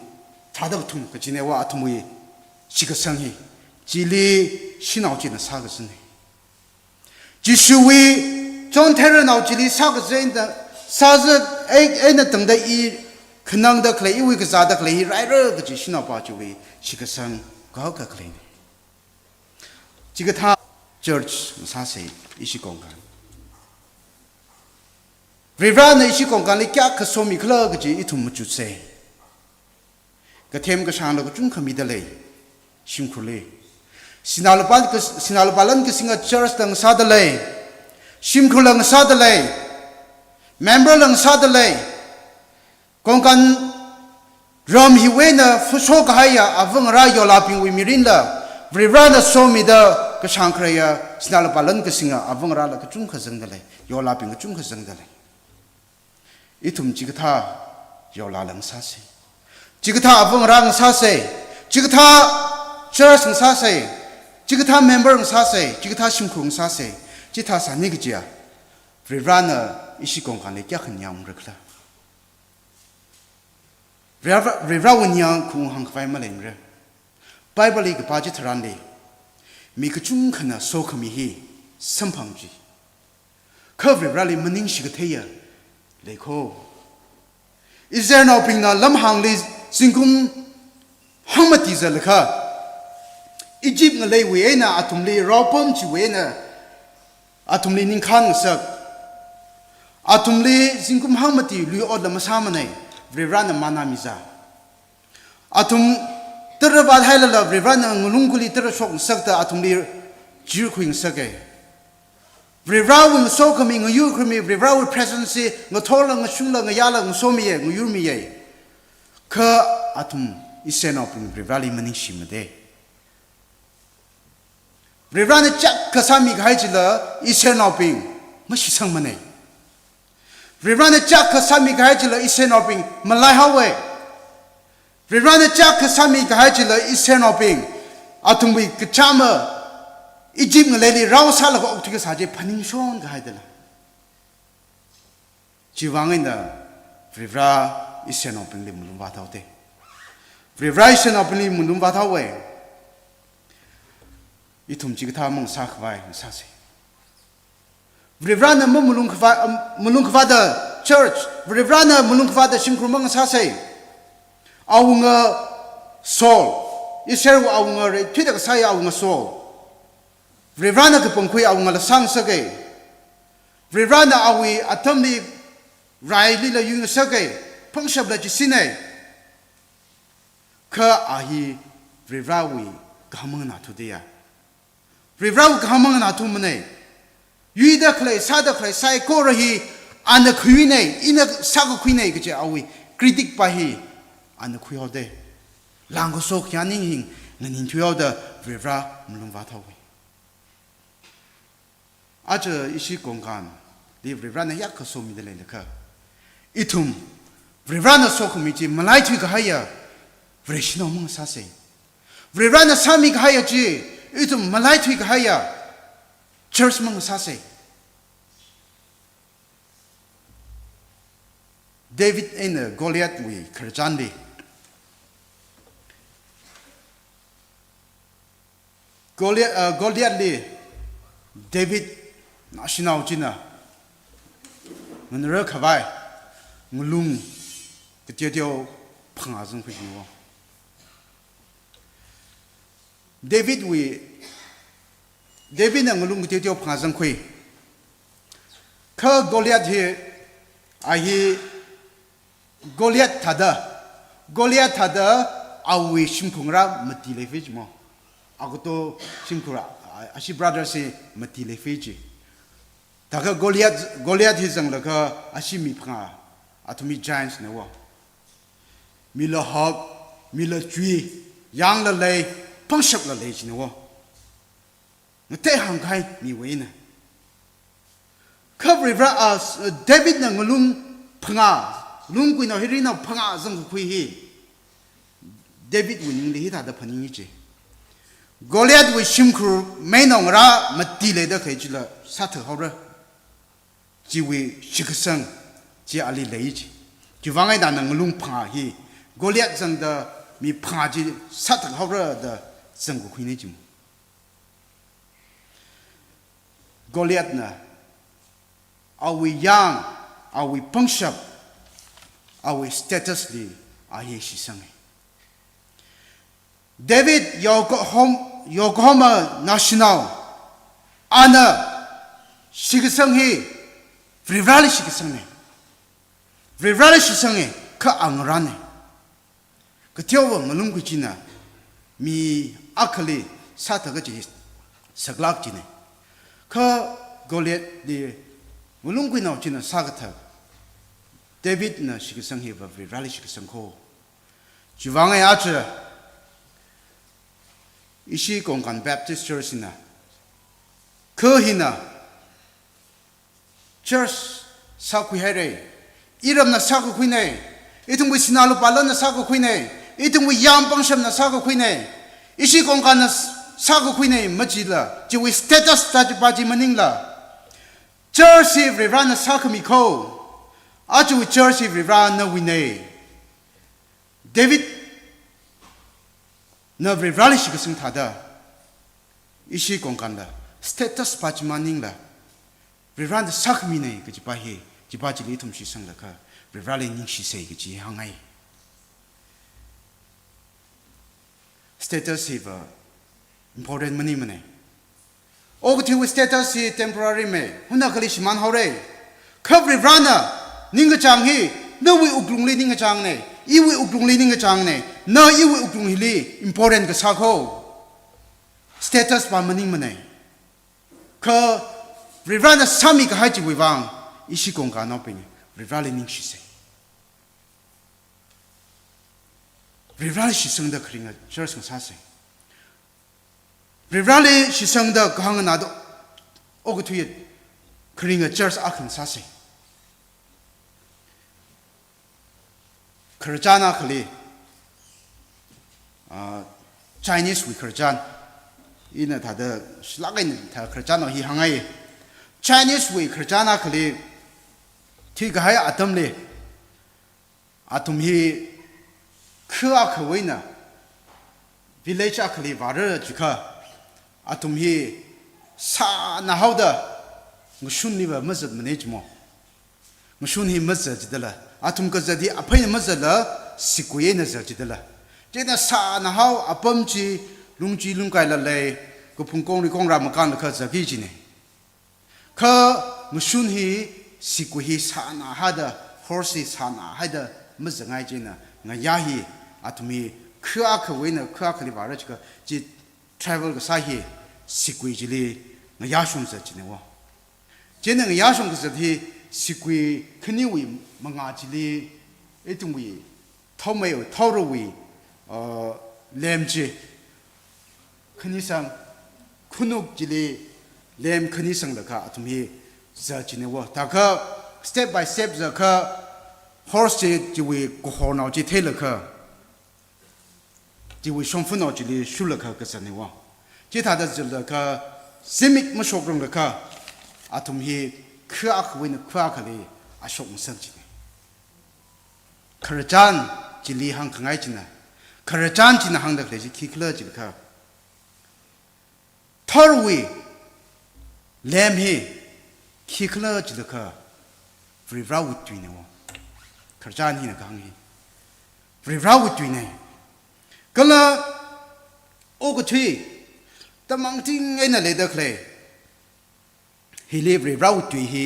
cha da tum ka ji ne wa atum wi是个生意，这里洗脑筋的啥个是呢？就是为中台人脑筋里啥个人的，啥子那等的可能的可能因为个啥的可能来了个就洗脑包就为是个生搞个可能的，这个他 church 啥事一起讲干。Rivrana 一起讲干，你家可说明可了个就一同么就噻，个天个上了个中可米的嘞。辛苦嘞，sinalupalan ke singa church lang sa dalay,辛苦lang sa dalay, member lang sa dalay, kung kan ram hiwe na fuso kahaya avang ra yolaping wimirin la, Rivrana so mi da ke sangkraya sinalupalan ke singa avang ra la ke chung khazang dalay, yolaping ke chung khazang dalay. Itum jigata yolalang sa se, jigata avang ra sa se, jigata church ng sasay, jigata member ng sasay, jigata simku ng sasay, jita sa nigja, Rivrana isi kong kanay kya kanyang rekla. Rivrana nyang kung hang kafay maling re. Bible ig budget rande, mi kachung kana so kamihi, sampangji. Ka Rivrana maning shigataya, leko. Is there no ping na lamhang li singkum hangmatiza leka? Egypt ngalay we na atumli ropom chi we na atumli ningkhan sak atumli singkum hangmati lu od la masama nei Rivrana manamiza atum terbat hailala Rivrana ngulungkuli terasok sakta atumli jirkuing sake Rivrana so coming you krimi Rivrana presence ngatola ngshula ngayala ngsomiye nguyurmiye ka atum isena pin Rivrana manishimade Rivrana chak kasami ghaijila isenoping mashisang mane. Rivrana chak kasami ghaijila isenoping malai hawe. Rivrana chak kasami ghaijila isenoping atumbi kachama Egypt ngaleli raw sala ko oktiga saje paningson ghaidala. Jiwangin Rivrana isenoping li mulum batawte. Rivrana isenoping li mulum batawe. Itum jigata mong sakwai sase. Rivrana mulung kavada church. Rivrana mulung kavada simkrumang sase. Awunga soul. Iseru awunga re tida kasaya awunga soul. Rivrana kapungkui awunga lasang sage. Rivrana awi atamni rai lila yung sage. Pangsab la jisine. Ka ahi Rivrawi kamang na tudiya. Rivrau kamang na tumane. Yuida clay, sada clay, sai korahi, and the queen, in a sago queen, which are we critic by he, and the queode. Lango so yaning, and into the Rivra Mulumvatawi. Aja ishi gongan, the Rivrana Yakaso Middle. Itum, Rivrana Sokomiti, Malaitu Haya, Vrishno Monsase. Rivrana Samik Hayaji. Itu malaitu haya church mang sase David in Goliath we kerjandi Goliath li David national jina menurut kawai ngulung 个丢丢碰啊真会牛。David 能够弄个丢丢碰啊真会，可哥利亚去，哥利亚他的阿维辛苦啦，没地雷飞机嘛，阿个都辛苦啦，阿西 brother 是没地雷飞机。大个哥利亚去整了个阿西米碰啊，阿图米 giants 呢哇，米了好，米了追，养了累，碰熟了累呢哇，我太行开米为呢。可不是David 能够弄碰啊，弄归那黑人那碰啊，怎么会嘿 ？David 为宁的他的朋友一句，哥利亚为辛苦没弄啦，没地雷的可以去了，啥头好了。只为这个生，只阿里来一句，就往外打能弄爬去，哥利亚真的米爬去杀得好热的整个会那种。哥利亚呢，阿为养，阿为帮手，阿为 status 里阿些牺牲的。David 有个 home national， 阿呢，这个生嘿。Vrivali shi kisang ka angrane ka tiawa ngalung ku china mi akali sata ga ji saglak chine ka Goliath di ngalung ku na china sagata David na shi kisang he vrivali shi kisang ko jiwang ai acha ishi Konkan Baptist Church na ka hina Church saku here, iram na saku kuine, itung we sinalu pala na saku kuine, itung we yam pangsham na saku kuine, ishi Konkan na saku kuine majila, jiwi status taji baji maningla. Church if rivra na saku miko, aju church if rivra na wine. David na rivra li shikasung tada, ishi Konkan la status baji maningla. Rivran sak mine ke jipahi jipaji litum shi sang laka rivrali ning shi sei ke ji hangai status is important money mane ogti with status is temporary me huna kali shiman hore khab rivrana ning chang hi no we uklung li ning chang ne I we uklung li ning chang ne no I we uklung li important ke sakho status pa money mane ka Rivrana sami ka haji wivang ishi Konkan no ping rivrali ning shi sei rivrali shi seng da kringa church ng sa sei rivrali shi seng da kahang na do og tuye kringa church akhan sa sei Kharjana khali Chinese we Kharjan ina ta da shlagai ta Kharjana hi hangai Chinese way Kharjana khali thi ga ya atam le atum hi kha khawai na village khali var jikha atum hi sa na hauda ngushun ni ba mazad manage mo ngushun hi mazad jidala atum ka jadi apai mazad la sikuye na jidala jena sa na hau apam chi lungji lungkai la le ko phungkong ri kong ra makan kha jagi ji ne ka mushun hi siku hi sana hada horse sana hada mazangai jina nga yahi atumi khwa khwena khwa khali bara chika ji travel ga sahi siku jili nga yashung za jine wa jena nga yashung ga thi siku khni wi manga jili etungwi thomai thorwi lemji khni sang khunuk jili lem khani sang la kha athumi za chine wa ta kha step by step za kha horse ji we ko ho na ji thela kha ji we shong fu no ji li shu la kha ka sa ne wa ji ta da ji la kha simic ma shok rong la kha athumi kha ak we na kha kha li a shok sang ji ne Kharjan ji li hang khangai ji na Kharjan ji na hang da kle ji ki kla ji kha thorwi Lem he kikla jilaka vrivra witwi ne wo Kharjan hi na gang hi รีเราตุยเนี่ยก็ละโอ้ก็ทีแต่บางทีไงน่ะเลยเด็กเลยฮิลีรีเราตุยฮี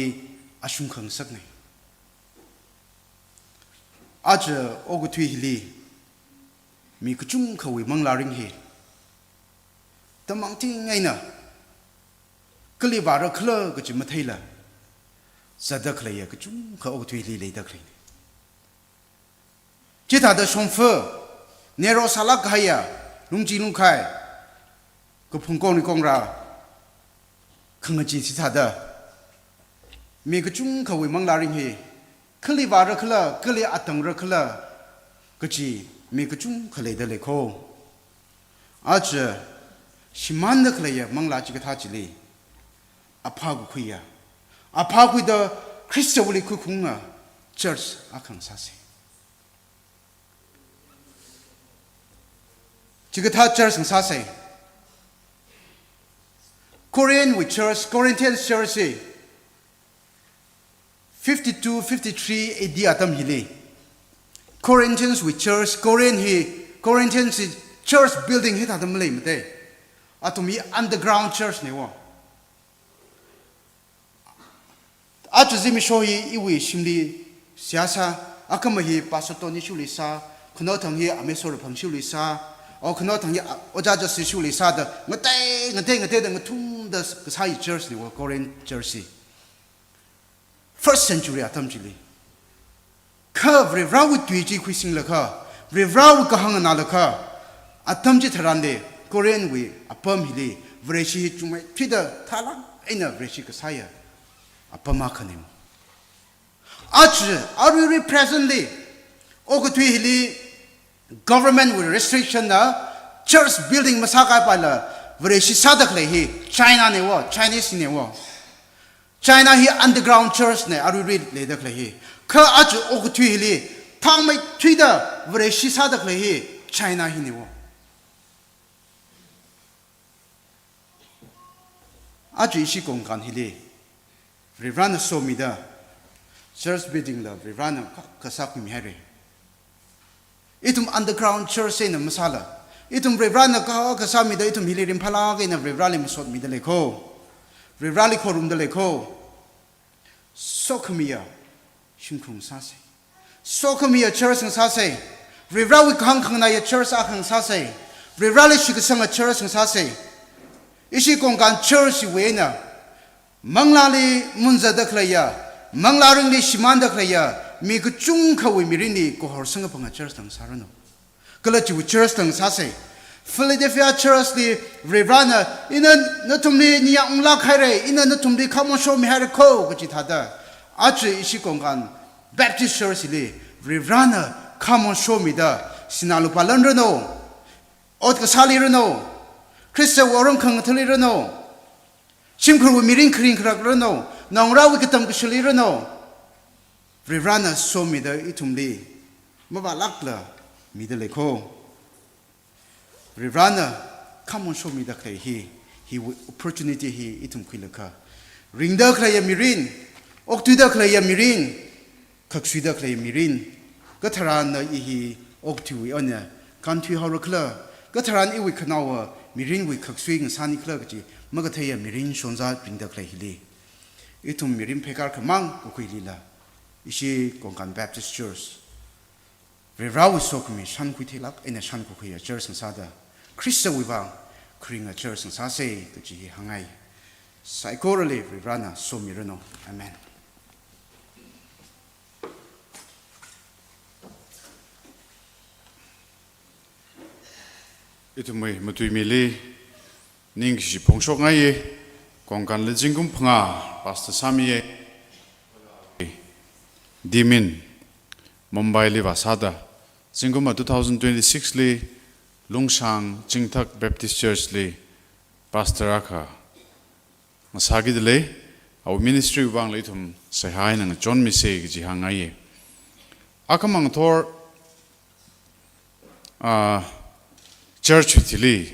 อาชุมขังสักเนี่ยอาจจะโอ้ก็ทีฮิลีมีกระจุงเขาวิมังลาริงฮีแต่บางทีไงน่ะก็เลยว่าเราเคลื่อนก็จะมาเทละสัตว์เด็กเลยก็จุงเขาโอ้ก็ทีฮิลีเลยเด็กเลยจิตหา的双佛เนโรซาลักไฮยาลุงจีลุงไข่ก็พุ่งกองนี่กองราขังจีจิตหา的มีกระจุงเขาวิมังลาริงฮีคลีวาระคลากลีอัตังระคลาก็จีมีกระจุงเขาเลยเดเลยโคอาจจะชิมันเด็กเลยมังลาจิกท่าจิลีอาภากุคุยาอาภากุยเดคริสต์วลิคุคุงอ่ะเชิร์ชอาคังซาเซจิกท่าเชิร์ชสังซาเซ Korean with church Corinthian church 52 53 AD atam hili Corinthians with church Corinthians church building hit atam le mate atumi underground church ne wa atu zimi shohi iwi shimli siasa akama hi pasoto ni shuli sa khno thang hi amesor phang shuli sa o khno thang hi oja ja si shuli sa da ngate da ngathum da sai church ne wa Korean church first century atam chili ka vrau tui ji khuising la kha vrau ka hang na la kha atam ji tharan de Korean we apam hili vreshi chumai thida thala ina vreshi ka saya apama khanim are we presently ogo tui hili government with restriction na church building masaka pala vreshi sadak le hi China ne wa Chinese ne wa China hi underground church ne aru read le dak le hi kha aju ok thui hi thang mai thui da vre shi sa dak le hi China hi ne wo aju ishi kong kan hi le rivran so mi da church building la rivran ka sak mi hare itum underground church ne masala itum rivran ka sa mi da itum hi le rim phala ke na rivran mi sot mi da le kho Rivali korum de leko Sokamia Shimkung Sase Sokamia church and Sase Rivali Kang na church akang Sase Rivali Shikasanga church and Sase Ishi Kongan church wena Manglali Munza de Klaya Manglaring de Shimanda Klaya Miku Chunka we Mirini go her Singapore church and Sarano Galachi church and Sase Philadelphia church di Rivrana ina natumli niya ungla khaire ina natumli khamon show mi hare ko gachi thada achi ishi kongan Baptist church li Rivrana khamon show mi da sinalu palan no ot ka sali no Christa warum khang thali no simkhru miring khring khrak no nongra wi katam ka shali no Rivrana show mi da itumli maba lakla mi da lekho Rivrana, come on, show me the clay. He opportunity he itum kilaka. Ring the clay mirin, ok to the clay mirin, Kaksida clay mirin, Gatarana he ok to honor, country horror, Gataran iwi kanawa, mirin with Kakswing sunny clergy, Magataya mirin shonza bring the clay he. Itum mirin pekar kamang, Kuilila. Ishi Gongan Baptist Church. Rivrawi sokmi shan kuitilak in a shan kuya church and sada. Christa wibang, kring a church and sase, the Jihi Hangai. Psychorally, Rivrana, so mirano. Amen. Itumui Matuimili Ning Shipongshongaye, Kongan Lejingum Panga, Pastor Samiye Dimin Mumbai Livasada, Singuma 2026 li Lungshang Jingtak Baptist Church li Pastor Aka Masagi de our ministry wang litum Sahai and John Misay Jihangaye Akamang Thor Church Tili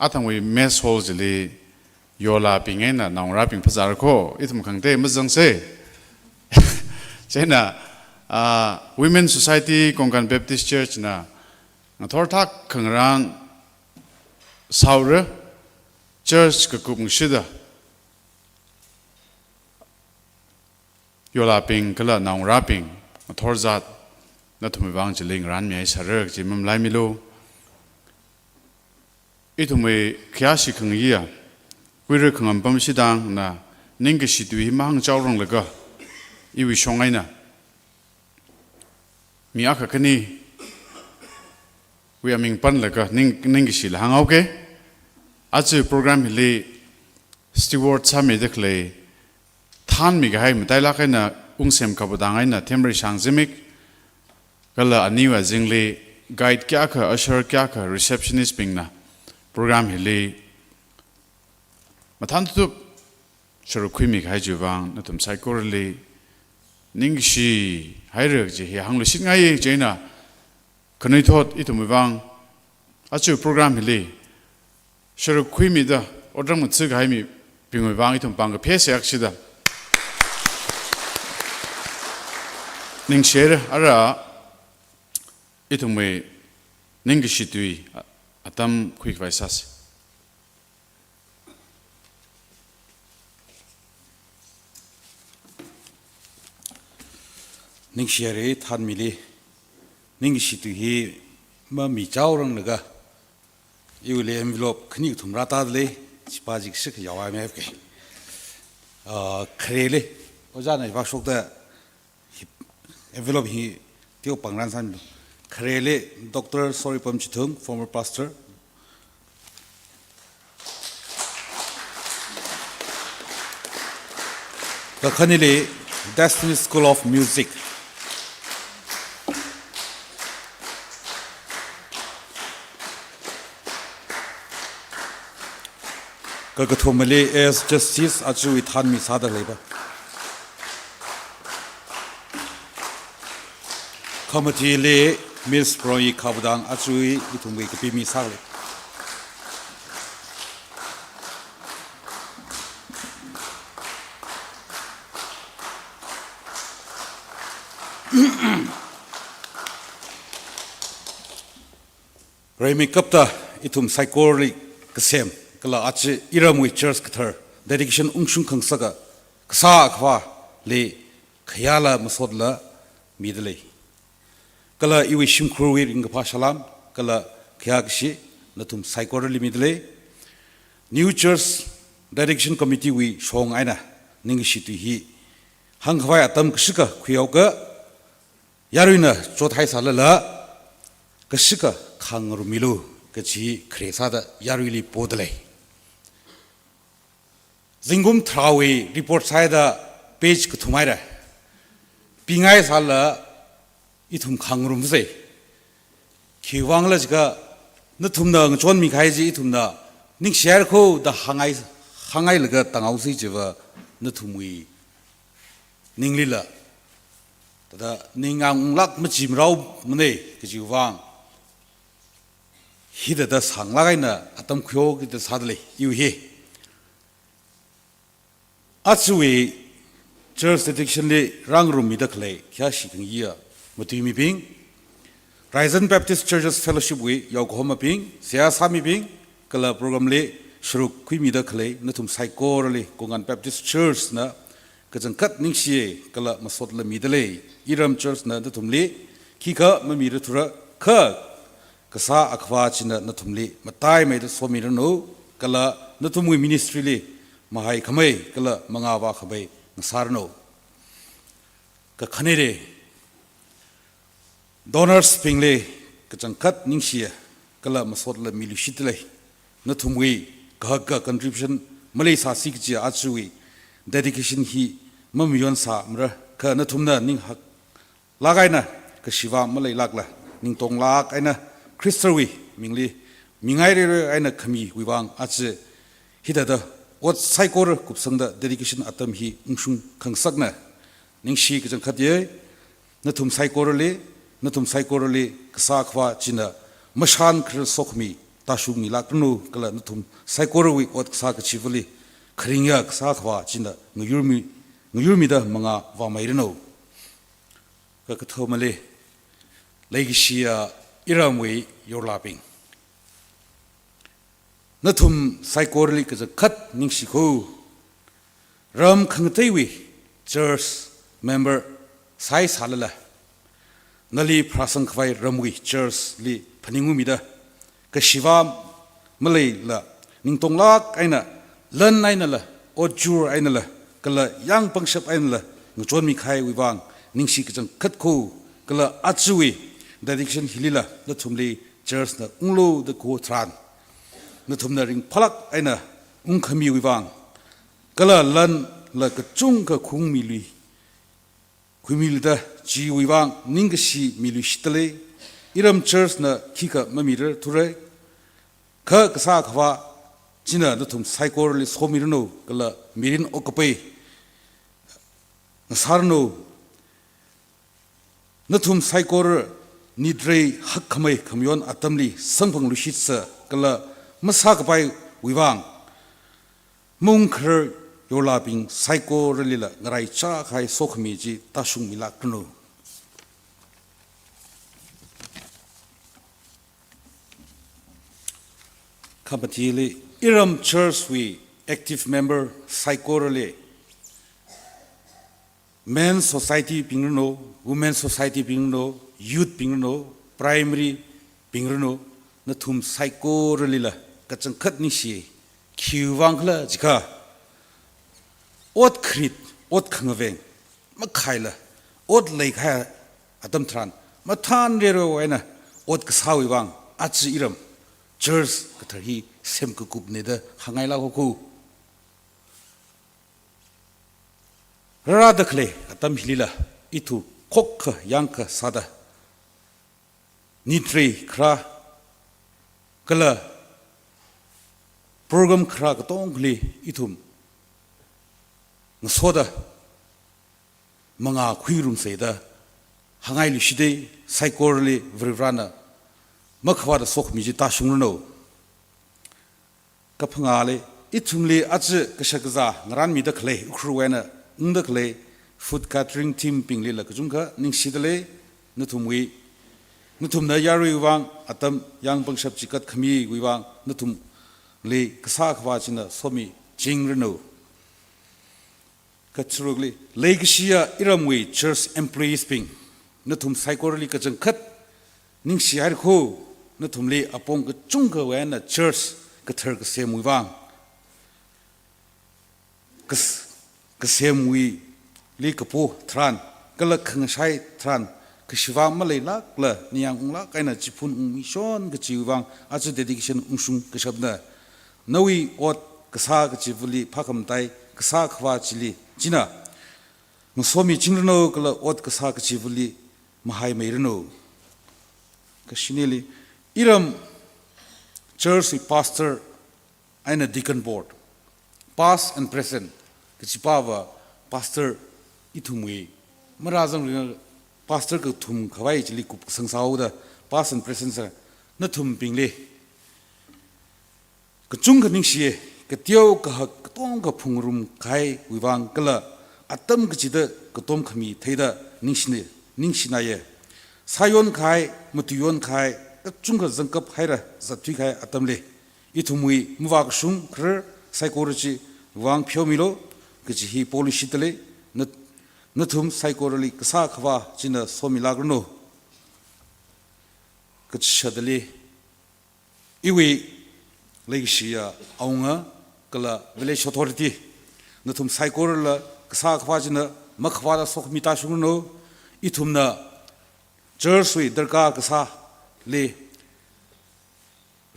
Atangwe mess halls li Yola Pingena, now rapping Pazarko, Itum Kangte Mazang say Chena Women Society Kongkan Baptist Church na thor thak khangrang saure church ka kupng shida yola ping kala naung raping thor zat na thumi wang chiling ran mi sarak jimam lai milo itume kya shi khang ya kuire khangam pam sidang na ning shi tui mang chawrong laga iwi shongai na mi aka kani we are ming pan laga ning shi la hang okay achu program hili steward sami dekle than mi gai mtai la kaina ungsem ka budangai na themri shangjimik kala aniwa jingle guide kya ka usher kya ka receptionist ping na program hili mathan tu shuru khimi gai juwang na tum psychorally ning shi hairek ji he hanglu sit ngai jeina kanai thot itum wang achu program hili shuru khimi da odram mu tsig hai mi ping wang itum pang phe se aksida ning share ara itum we ning shi tui atam quick vaisas ning share than mili ning shi tu hi ma mi chao rang naga yu le envelope khni thum ra ta le chipa jik sik yawa me ke khrele oja na ba shok da envelope hi tio pangran san khrele Dr. Soripam Chithung, former pastor. The Khanile Destiny School of Music. Kagathomale as Justice Achu Ithan Misada Labor. Committee le Miss Proi Kabudang Achui Itumwe Kapimi Sale. Remy Kapta Itum Psychori Kasem Kala Achi Iramwi Church Kathar Dedication Ungshung Kangsaga Kasa Akwa Le Kayala Masodla Midley. Kala iwi shimkruwi ringa pashalam kala kyaakshi natum psychorally midle New Church Direction Committee wi shong aina ningishi tu hi hanghwai atam kshika khuyauka yaruina chothai salala kshika khangru milu kachi khresada yaruili podle Zingum Trawi report saida page kuthumaira pingai sala itum khangrum se kiwang la jiga na thumna chon mi khai ji thumna ning share kho da hangai laga tangau si jiwa na thumui ningli la da ningang lak ma jim rau mne ki jiwang hida da sang lagai na atam khyo ki da sadle yu he atsuwi church dedication le rangrum mi da khle kya shi ging ya Mutimi Bing, Ryzen Baptist Churches Fellowship we Yokohama Bing, Siasami Bing, Kala program le Shruk Quimida Clay, Natum Psychorally, Kongan Baptist Church na Kazan Kat Ningshe, Kala Masotla Midale, Iram Church na Natumli, Kika Mamiratura, Kirk, Kasa Akwachina Natumli, Matai made Swamirano, Kala Natumwi Ministry le, Mahai Kame, Kala Mangawa Kabe, Nasarno, Kakanere. Donors pingle kachangkat ningsia kala masotla milushitle nathumwi kahaka contribution malay sa sikji achui dedication hi mamiyon sa mra ka nathumna ning hak lagaina ka shiva malay lagla ning tong lak aina christawi mingli mingai re aina khami wiwang ache hidada ot psychor kupsangda dedication atam hi ungsung khangsakna ning shi kachangkat ye nathum psychorale Natum psychorally Kasakwa China Mashan Kr Sokmi Tashumi Laknu Kala Natum Psychorowi Ot Ksaka Chivali Kringa Kasakwa China Nguyurmida Manga Vamairino ก็กระทบมาเลยเลยกิเชียอิรามวยโยลาปิงนัทุมไซโครลิก็จะคัดนิ่งสิคูรำขังเทวี church member ไซส์ฮัลละนั่นลีพระสังฆไฟรำวิ church ลีพนิงุมิดะก็ชิวามมาเลยละนิ่งตรงลักไอ้น่ะเล่นไอ้นั่นละอดจูไอ้นั่นละก็ละยังปังชับไอ้นั่นละงจวนมีใครวิบังนิ่งสิก็จังคัดคูก็ละอัจฉริ dedication ฮิลิละนัทุมลี church นะอุ้งลูเดกูทรานนัทุมนาริงพลักไอ้น่ะอุ้งขมีวิบังก็ละเล่นละก็จุงก็คุงมีลุยคุยมีลุยdaจีวิบังนิ่งก็ชีมีลุยสิตเลยอิราม church นะขี้ก็ไม่มีเรื่องทุเรศข้ากษาขวาจีน่ะนัทุมไซโครลิสโคมิรโนก็ละมีรินโอคเปย์สารโนนัทุมไซโครนิดเรย์ฮักขมายขมยอนอัตมลีสังพังลุชิตเสก็ละมาสักไปวิบังมุงเครโยลาปิงไซโครลิละงไรจ้าใครโซขมีจีตาชุงมิลักโนคำที่ลีอิราม church we active member ไซโครลี men society ปิงโน women society ปิงโน youth ปิงโน primary ปิงโนนัทุมไซโครลีละก็จังคัดนิชีคิววังละจิกาอดคริตอดขังเวงมาขายละอดเลยขายอัตมทรานมาทานเรียร์ไว้นะอดกษาวิวังอาจจะอิราม church ก็ถือฮีเซมกุกุบเนี่ยเด้อหางไงล่ะกูราดเคลอัตมฮิลิละอิทุคกยังกษาดะนิทรีคราก็ละโปรแกรมคราก็ต้องกลีอิทุมงสวดะมังอาคุยรุมเสดะหางไงลิชิเดไซโครลีวริวรานะมักว่าดสกมิจิตาชุงโนกับพงาเลยอิทุมลีอาจจะกษักษางรันมีดะเคลครูเวนะดะเคลฟู้ดแคทริงทีมปิงลีละก็จุงกะนิ่งสิดะเลยนุทุมวีนุทุมนายารุยวังอัตมยังบังชับจิกัดขมีวิวังนุทุมลีกษาขวาจินะสมีจิงรโนกัจรุกลีเลกชียอิรามวี church employees ปิงนุทุมไซโครลีก็จังคัดนิ่งสิไอร์โคนุทุมลีอปงก็จุงกะเวนะ church ก็เธอก็เสียมวิวังก็เสียมวิลีกปูทรานก็ละขังใช้ทรานก็ชิวามาเลยลักละนี่ยังองลักไอ้น่ะจิพุนมิชอนก็จิวังอาจจะ dedication ชุงก็ชอบนะนวีอดก็สาก็จิบุลีพักคำไตก็สาขวาจิลีจีน่ะมุสลิมจิงรโนก็ละอดก็สาก็จิบุลีมหายไม่รโนก็ชินีลีอิราม church pastor ไอ้น่ะ deacon board past and present ก็จิปาวะ pastor อิทุมวีมาราจังเรื่อง pastor ก็ทุมขวายจิลิกุสังสาวดะ past and present นั่นทุมปิงเลยก็จุงกันนิ่งเสียก็เที่ยวก็หักก็ต้องก็พุงรุมใครวิวังก็ละอัตมก็จิตก็ต้มขมีเทดะนิ่งสินายสายนใครมุตุยนใครก็จุงก็จังกับให้ละจัดทุกใครอัตมเลยอีทุมวีมุวากชุมครไซโครจิวางเพียวมิโลก็จิฮีโพลิชิตเลยนัทุมไซโครลิกษาขวาจินะสมิลากรโนก็จะชัดเลยอีวีเลกชียเอางะก็ละ village authority นัทุมไซโครละกษาขวาจินะมักขวาละสกมิตาชุงโนอีทุมนะเจอร์สวีดร์กากษาเล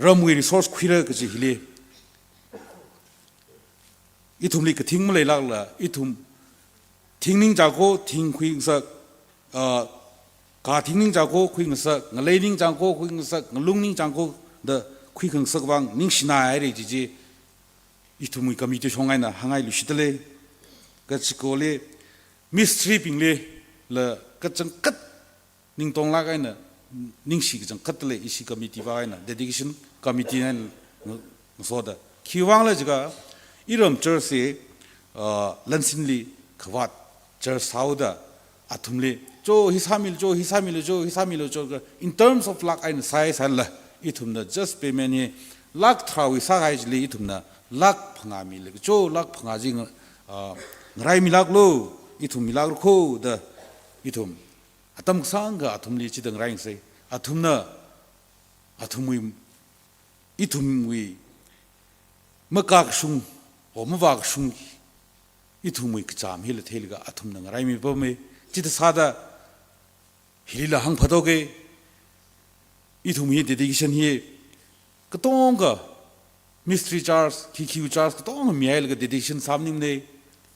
รำวี resource คุยเลยก็จะฮิเลอีทุมลีก็ทิ้งมาเลยลักละอีทุมทิ้งนิ่งจากโคทิ้งคุยสักกาทิ้งนิ่งจากโคคุยสักงเลยนิ่งจากโคคุยสักงลุงนิ่งจากโคเดคุยสักวังนิ่งสินาอะไรจีอีทุมก็มีตัวชงไงนะหางไงลุชิตเลยก็จะโกเลยมิสทรีปิงเลยละก็จังกัดนิ่งตรงลักไงนะนิ่งสิก็จังกัดเลยอีสิก็มีที่ว่าไงนะ dedication ก็มีที่นั่นสอดคิดว่างเลยจีก็อีรอมเจอสิลันสินลีขวัดเจอสาวดะ atumle jo hisamil jo hisamil jo hisamil jo in terms of luck and size hal itumna just payment ye luck thrawi sagai li itumna luck phanga mi le jo luck phanga jing ngai milak lo itum milak ko da itum atam sanga atumli chidang raing se atumna atumui itumui makak sung o mawak sung itumui kcham hil theliga atumna ngai mi bome chid sada hilila hang phadoge itumui dedication hi katonga mystery charge kq charge katonga miail ga dedication samning ne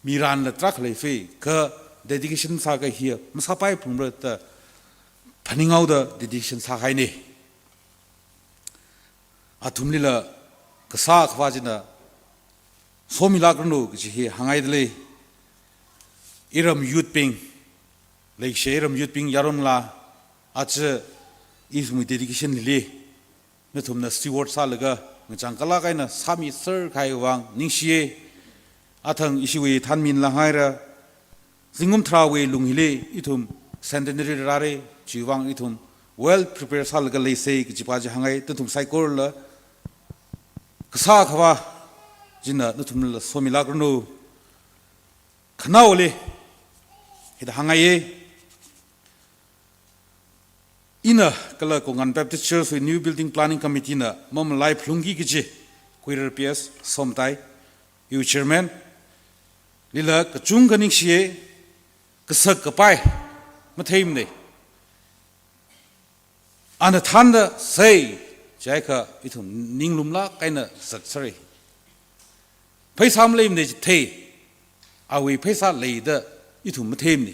miran la trak le fe ka dedication sa ga hi masapai phumra ta phaningau da dedication sa hai ne atumlila kasa khwajina somilagnu ji hi hangai dle iram youth ping le sheram youth ping yaron la ach is mu dedication le me thumna steward sa laga ngchang kala kaina sami sir khai wang ningsie athang isiwi thanmin la haira singum thrawe lunghile ithum centenary rare jiwang ithum well prepared sa laga le se ki jipa ji hangai tuthum saikor la kasa khwa jina nuthum la somilagnu khnaole hida hangai ina kala kongan Baptist Church with new building planning committee na mom life lungi gije kuirer ps somtai you chairman lila kachung ganing sie kasak kapai matheim ne ana thanda sei jaika ithum ninglumla kaina saksari phaisam leim ne the awi phaisa leida ithum matheim ne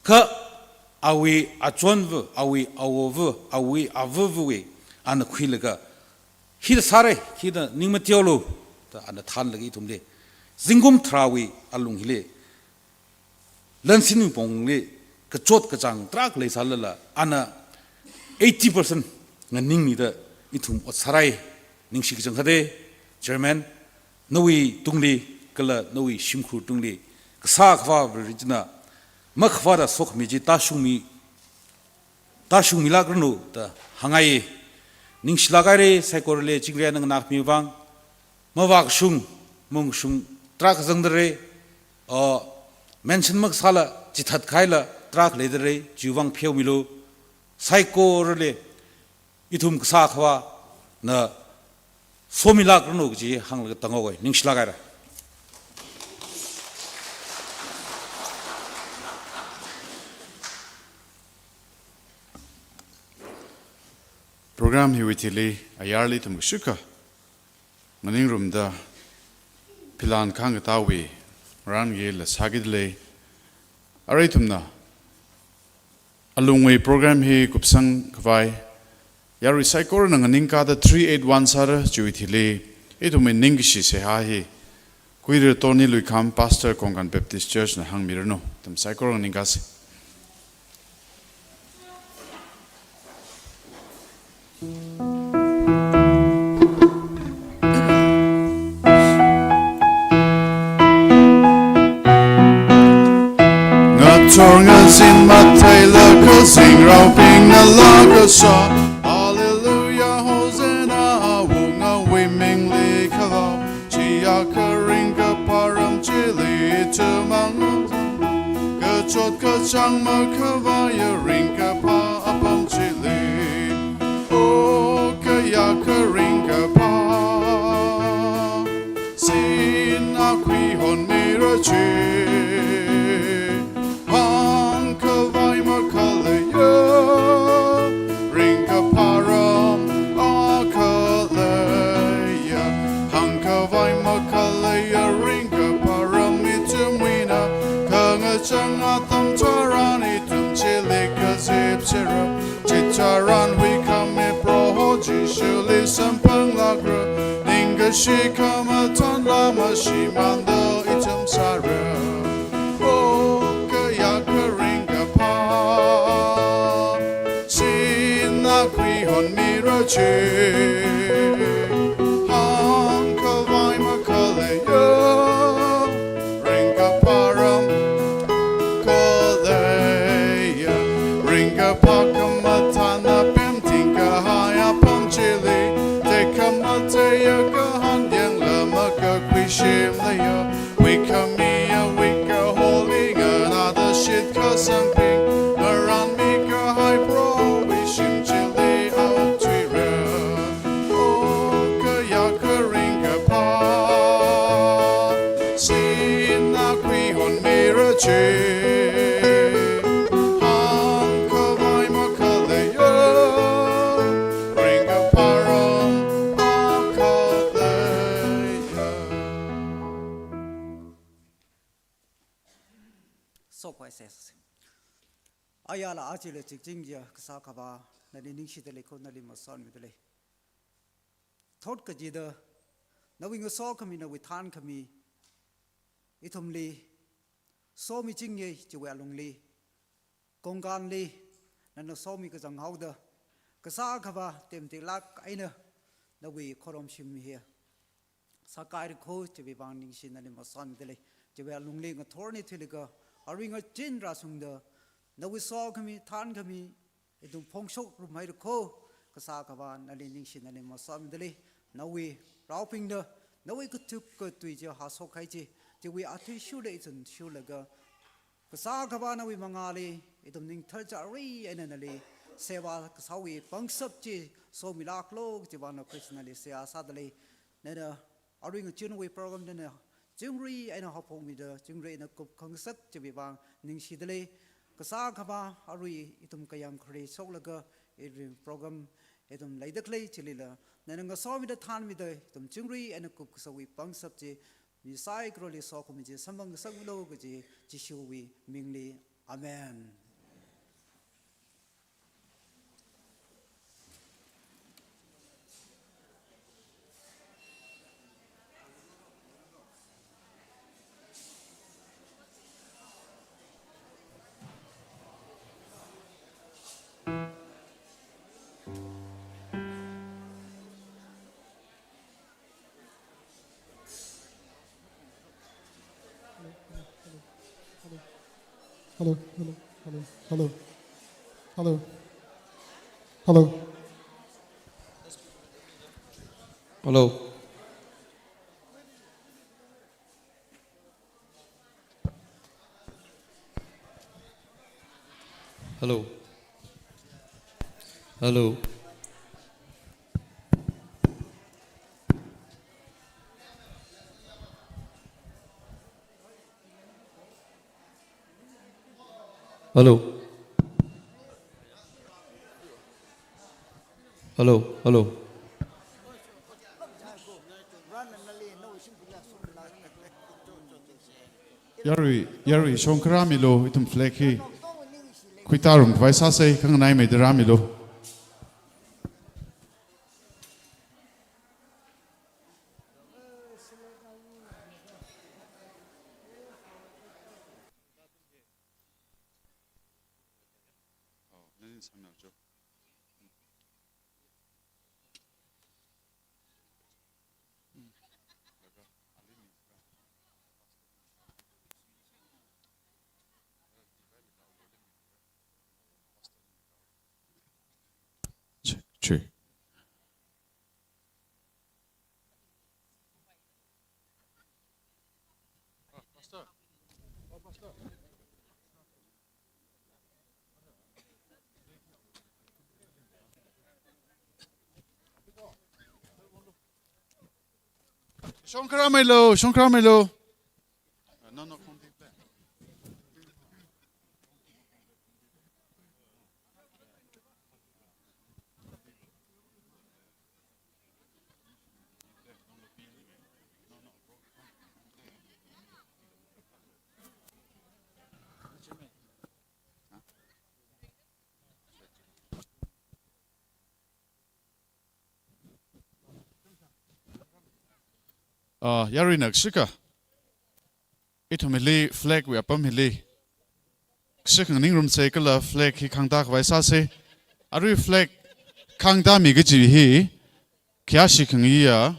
ka awi achonvu awi awovu awi avuvu an khwilaga hid sare hid ningmatiolo ta an than lagi tumle zingum thrawi alung hile lansin pongle kachot kachang trak le salala ana 80% nganing ni da ithum sarai ningsi kachang khade chairman nowi tungli kala nowi shimkhur tungli ksa khwa rijna makhwara sok miji tashumi lagrnu ta hangai ningslagare sekorle chingre nang nak miwang mawak sung mung sung trak zangdre o mention mak sala chithat khaila trak ledre jiwang pheu milo saikorle ithum ksa khwa na somilagrnu ji hangla tangogoi ningslagara program hi witili ayarli tum shuka maning room da pilan khang tawi ran ge la sagidle araitumna alungwe program hi kupsang kwai yari saikor nang ningka da 381 sara juwithili etume ningshi se ha hi kuir toni luikam pastor kongan baptist church na hang mirno tam saikor ningka se Torngas in Matayla, sing roping a lager saw. Hallelujah, Hosanna, Wunga Wiming Likalo, Chiaka Ringa Param Chili to Mang Gachot Kachang Makavaya Ringa Pa upon Chili. Oh, Kayaka Ringa Pa Sin Aqui Hon Mirachi. Chitaran we come pro jishuli sampang lagra ninga shi kama ton lama shi mando itum sara o kaya karinga pa sina kwi hon mirachi Ringa param kole ringa pakamatana pim tinga haya pam chili te kamate ya kahan yang lama ka kwishim la yo we come here we go holding another shit kasamping around me ka high pro we shim chili out tree oh ka ya ka ringa pa sin na kwi hon mira che so quite says ayala achile ching ya kasa kaba na ning shi de ko na li ma son mi de thot ka ji da na wi ngo so kami na wi than kami ithum li so mi ching ye chi wa long li kong gan li na no so mi ka jang hau da kasa kaba tem te lak ai na wi khorom shim mi he sakai ko chi bi bang ning shi na li ma son mi de chi wa long li ngo thor ni thili ka aring a chin rasung da na we saw kami than kami idum phongshok rum mai ko kasa kaban na ling shin na ma sam dele na we rauping da na we kutup ko tui je ha so khai je je we ati shu le chun shu la ga kasa kaban na we mangali idum ning thar cha ri ena na le sewa kasa we pangsap je so milak lo je ban krishna le se asa dele na da aring a chin we program na Jingri and a hopong with the Jingri and a cup concept to be bang Ning Shidley, Kasakaba, Ari, Itum Kayam Kri, Solaga, Adrian program, Edum Lady Clay, Chilila, Nananga saw with the tan with the Jingri and a cook so we bunks up the Misai Crowley saw committee, Samang Sagulo, Jishui, Mingli, Amen. Hello, hello, hello, hello, hello, hello. Hello. Hello. Hello. Hello. Hello. Hello. Yari Shonkaramilo, itum fleki. Quitarum, Vaisase, Kanganai, the Ramilo. True. Shonkaramelo, Shonkaramelo. No, no, Yari Naksika. Itumili flag we upon Hili. Second room cycle of flag he can't dark by Sase. I reflect Kangda Migaji he. Kiashi Kangia.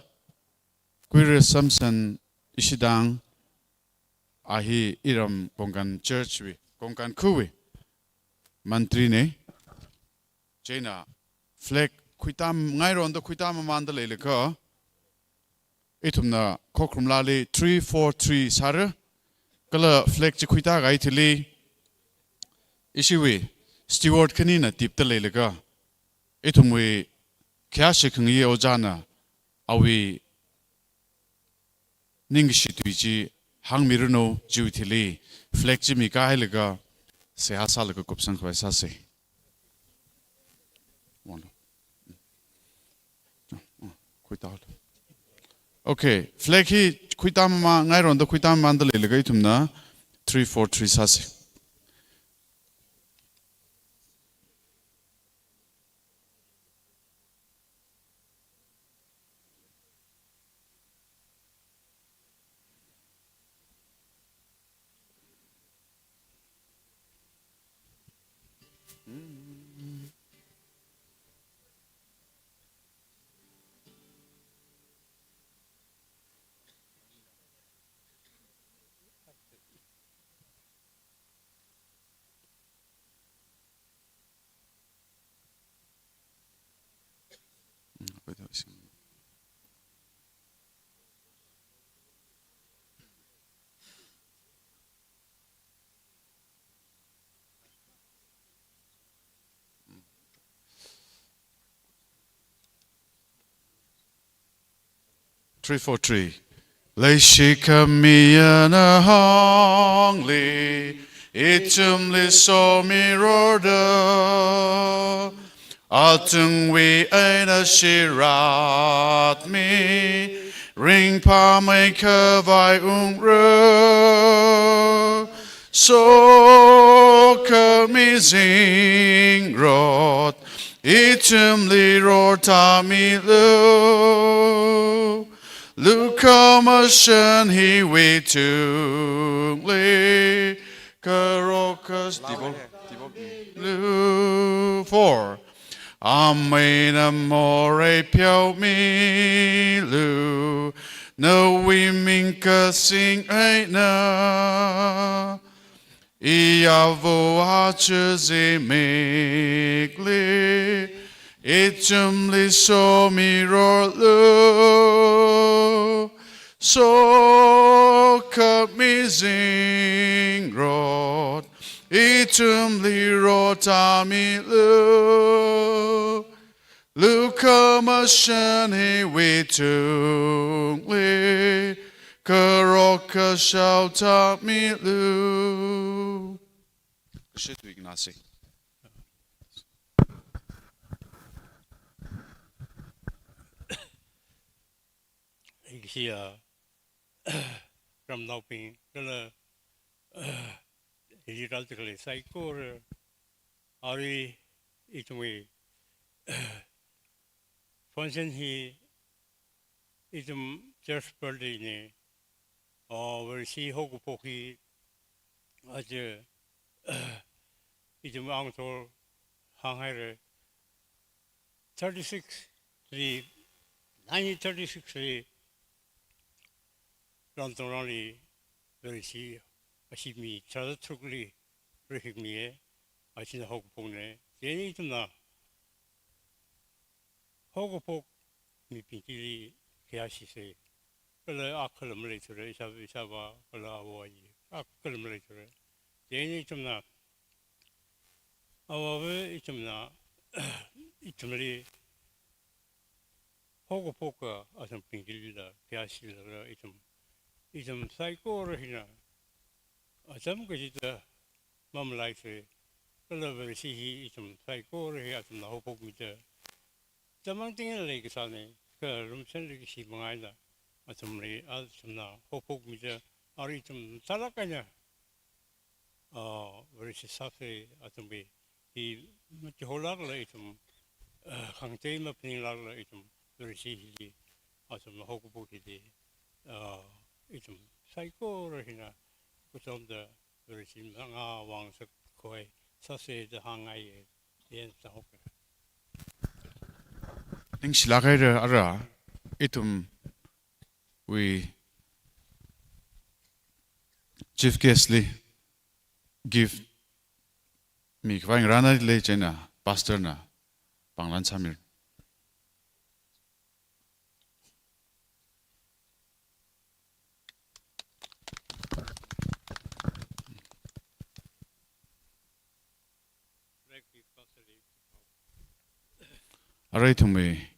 Queer Samson Ishidang. Ahi Iram Kongan Church we. Kongan Kuwi. Mantrine. Jena flag kuitam ngai ron da kuitam man da le ka itumna kokrum lali 343 sar kala flag chi kuita gai thili isiwi steward kanina tip ta le ka itumwi kya shikhngi ojana awi ningshi tuiji hangmiruno jiwithili flag chi mi ka helaga se hasal ka kopsan khwai sa se okay flag hi khuitam ma ngai ron da khuitam man da le ga itumna 343 sa se Three, 4, 3. Lay shikamiyana hongli, itumli so miroda, atung we aina shirat mi, ring pa me kavai ungro, so kamizing rot, itumli rotami lu. Lukamashan he we to lay Karokas Lu 4 Amena more piao mi lu no we minka sing aina Iavo hache mikli Itumli so mirror lu so kamizing rod Itumli rotami lu Lukamashani witungli Karoka shautami lu Shit Ignasi Here from Noping, theoretically, psycho, Ari, it way. Function he is just birthday, or will see Hokupoki as a it's a uncle Hanghai 36, 1936. Rantorali, very see, I see me, Charles Trugly, breaking me, I see the Hogpone, they need to know. Hogopok, me pinky, Kiashi say, well, Akulum later, Isaba, Palawa, Akulum later, they need to know. However, it's not, it's really Hogopoka as a pinky, Kiashi, it's a psycho or hina. Some get it, Mum likes it. Well, see, it's a psycho or he has no hope of me. The mountain lake is on it, room sending she manga, as some lay as some now, hope of me, or it's some salakanya. Very sassy as a way. He much whole lot later, contain a penny lot later, very see, as some hope of it. It's a psycho or hina, put on the very similar ones of koi, sassy the hangai, the end of the Ning silakaira ara itum we Chief Guestly give me kwang rana le chena pastor na 방란 참일. 아라이 툼이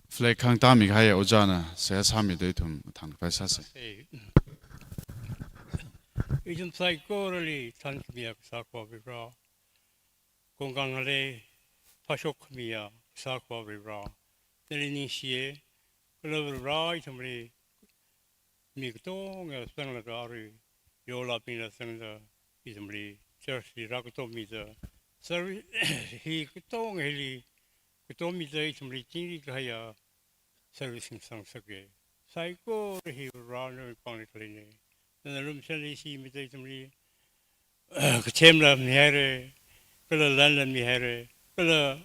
플레이 강담이 가야 오잖아. 세 삼이 되tum 당파사세. 이좀 사이코를 탄미야 사과비라 공강을에 파쇼크미야 사과비라 내리니시에 글로브라 이좀리 미그동에 생각하리 요라비나 생각 이좀리 저시 라고토미자 서비 히 그동엘리 그동미자 이좀리 진리가야 서비스 상석에 사이코를 히라는 방리클리네 나름 셀리시 미대 좀리 그 쳔라 미하레 그라 랄라 미하레 그라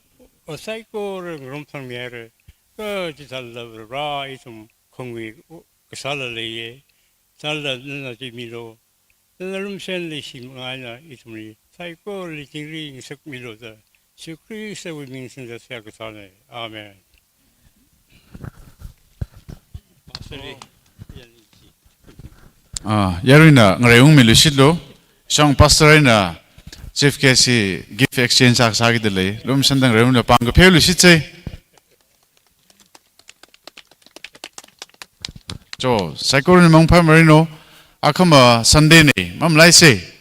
어사이코를 그럼상 미하레 그 지살라라 이좀 공위 그 살라레에 살라는 지미로 나름 셀리시 마나 이좀리 사이코를 진리 석미로다 시크리스의 민신자 세아가사네 아멘 마슬리 Yarina ngayong milusidlo siyang pastorina chief kesi gift exchange sa dele lum sandang reun na pang pelu sitse jo saikorin mong pamarino akama sunday ni mam lai se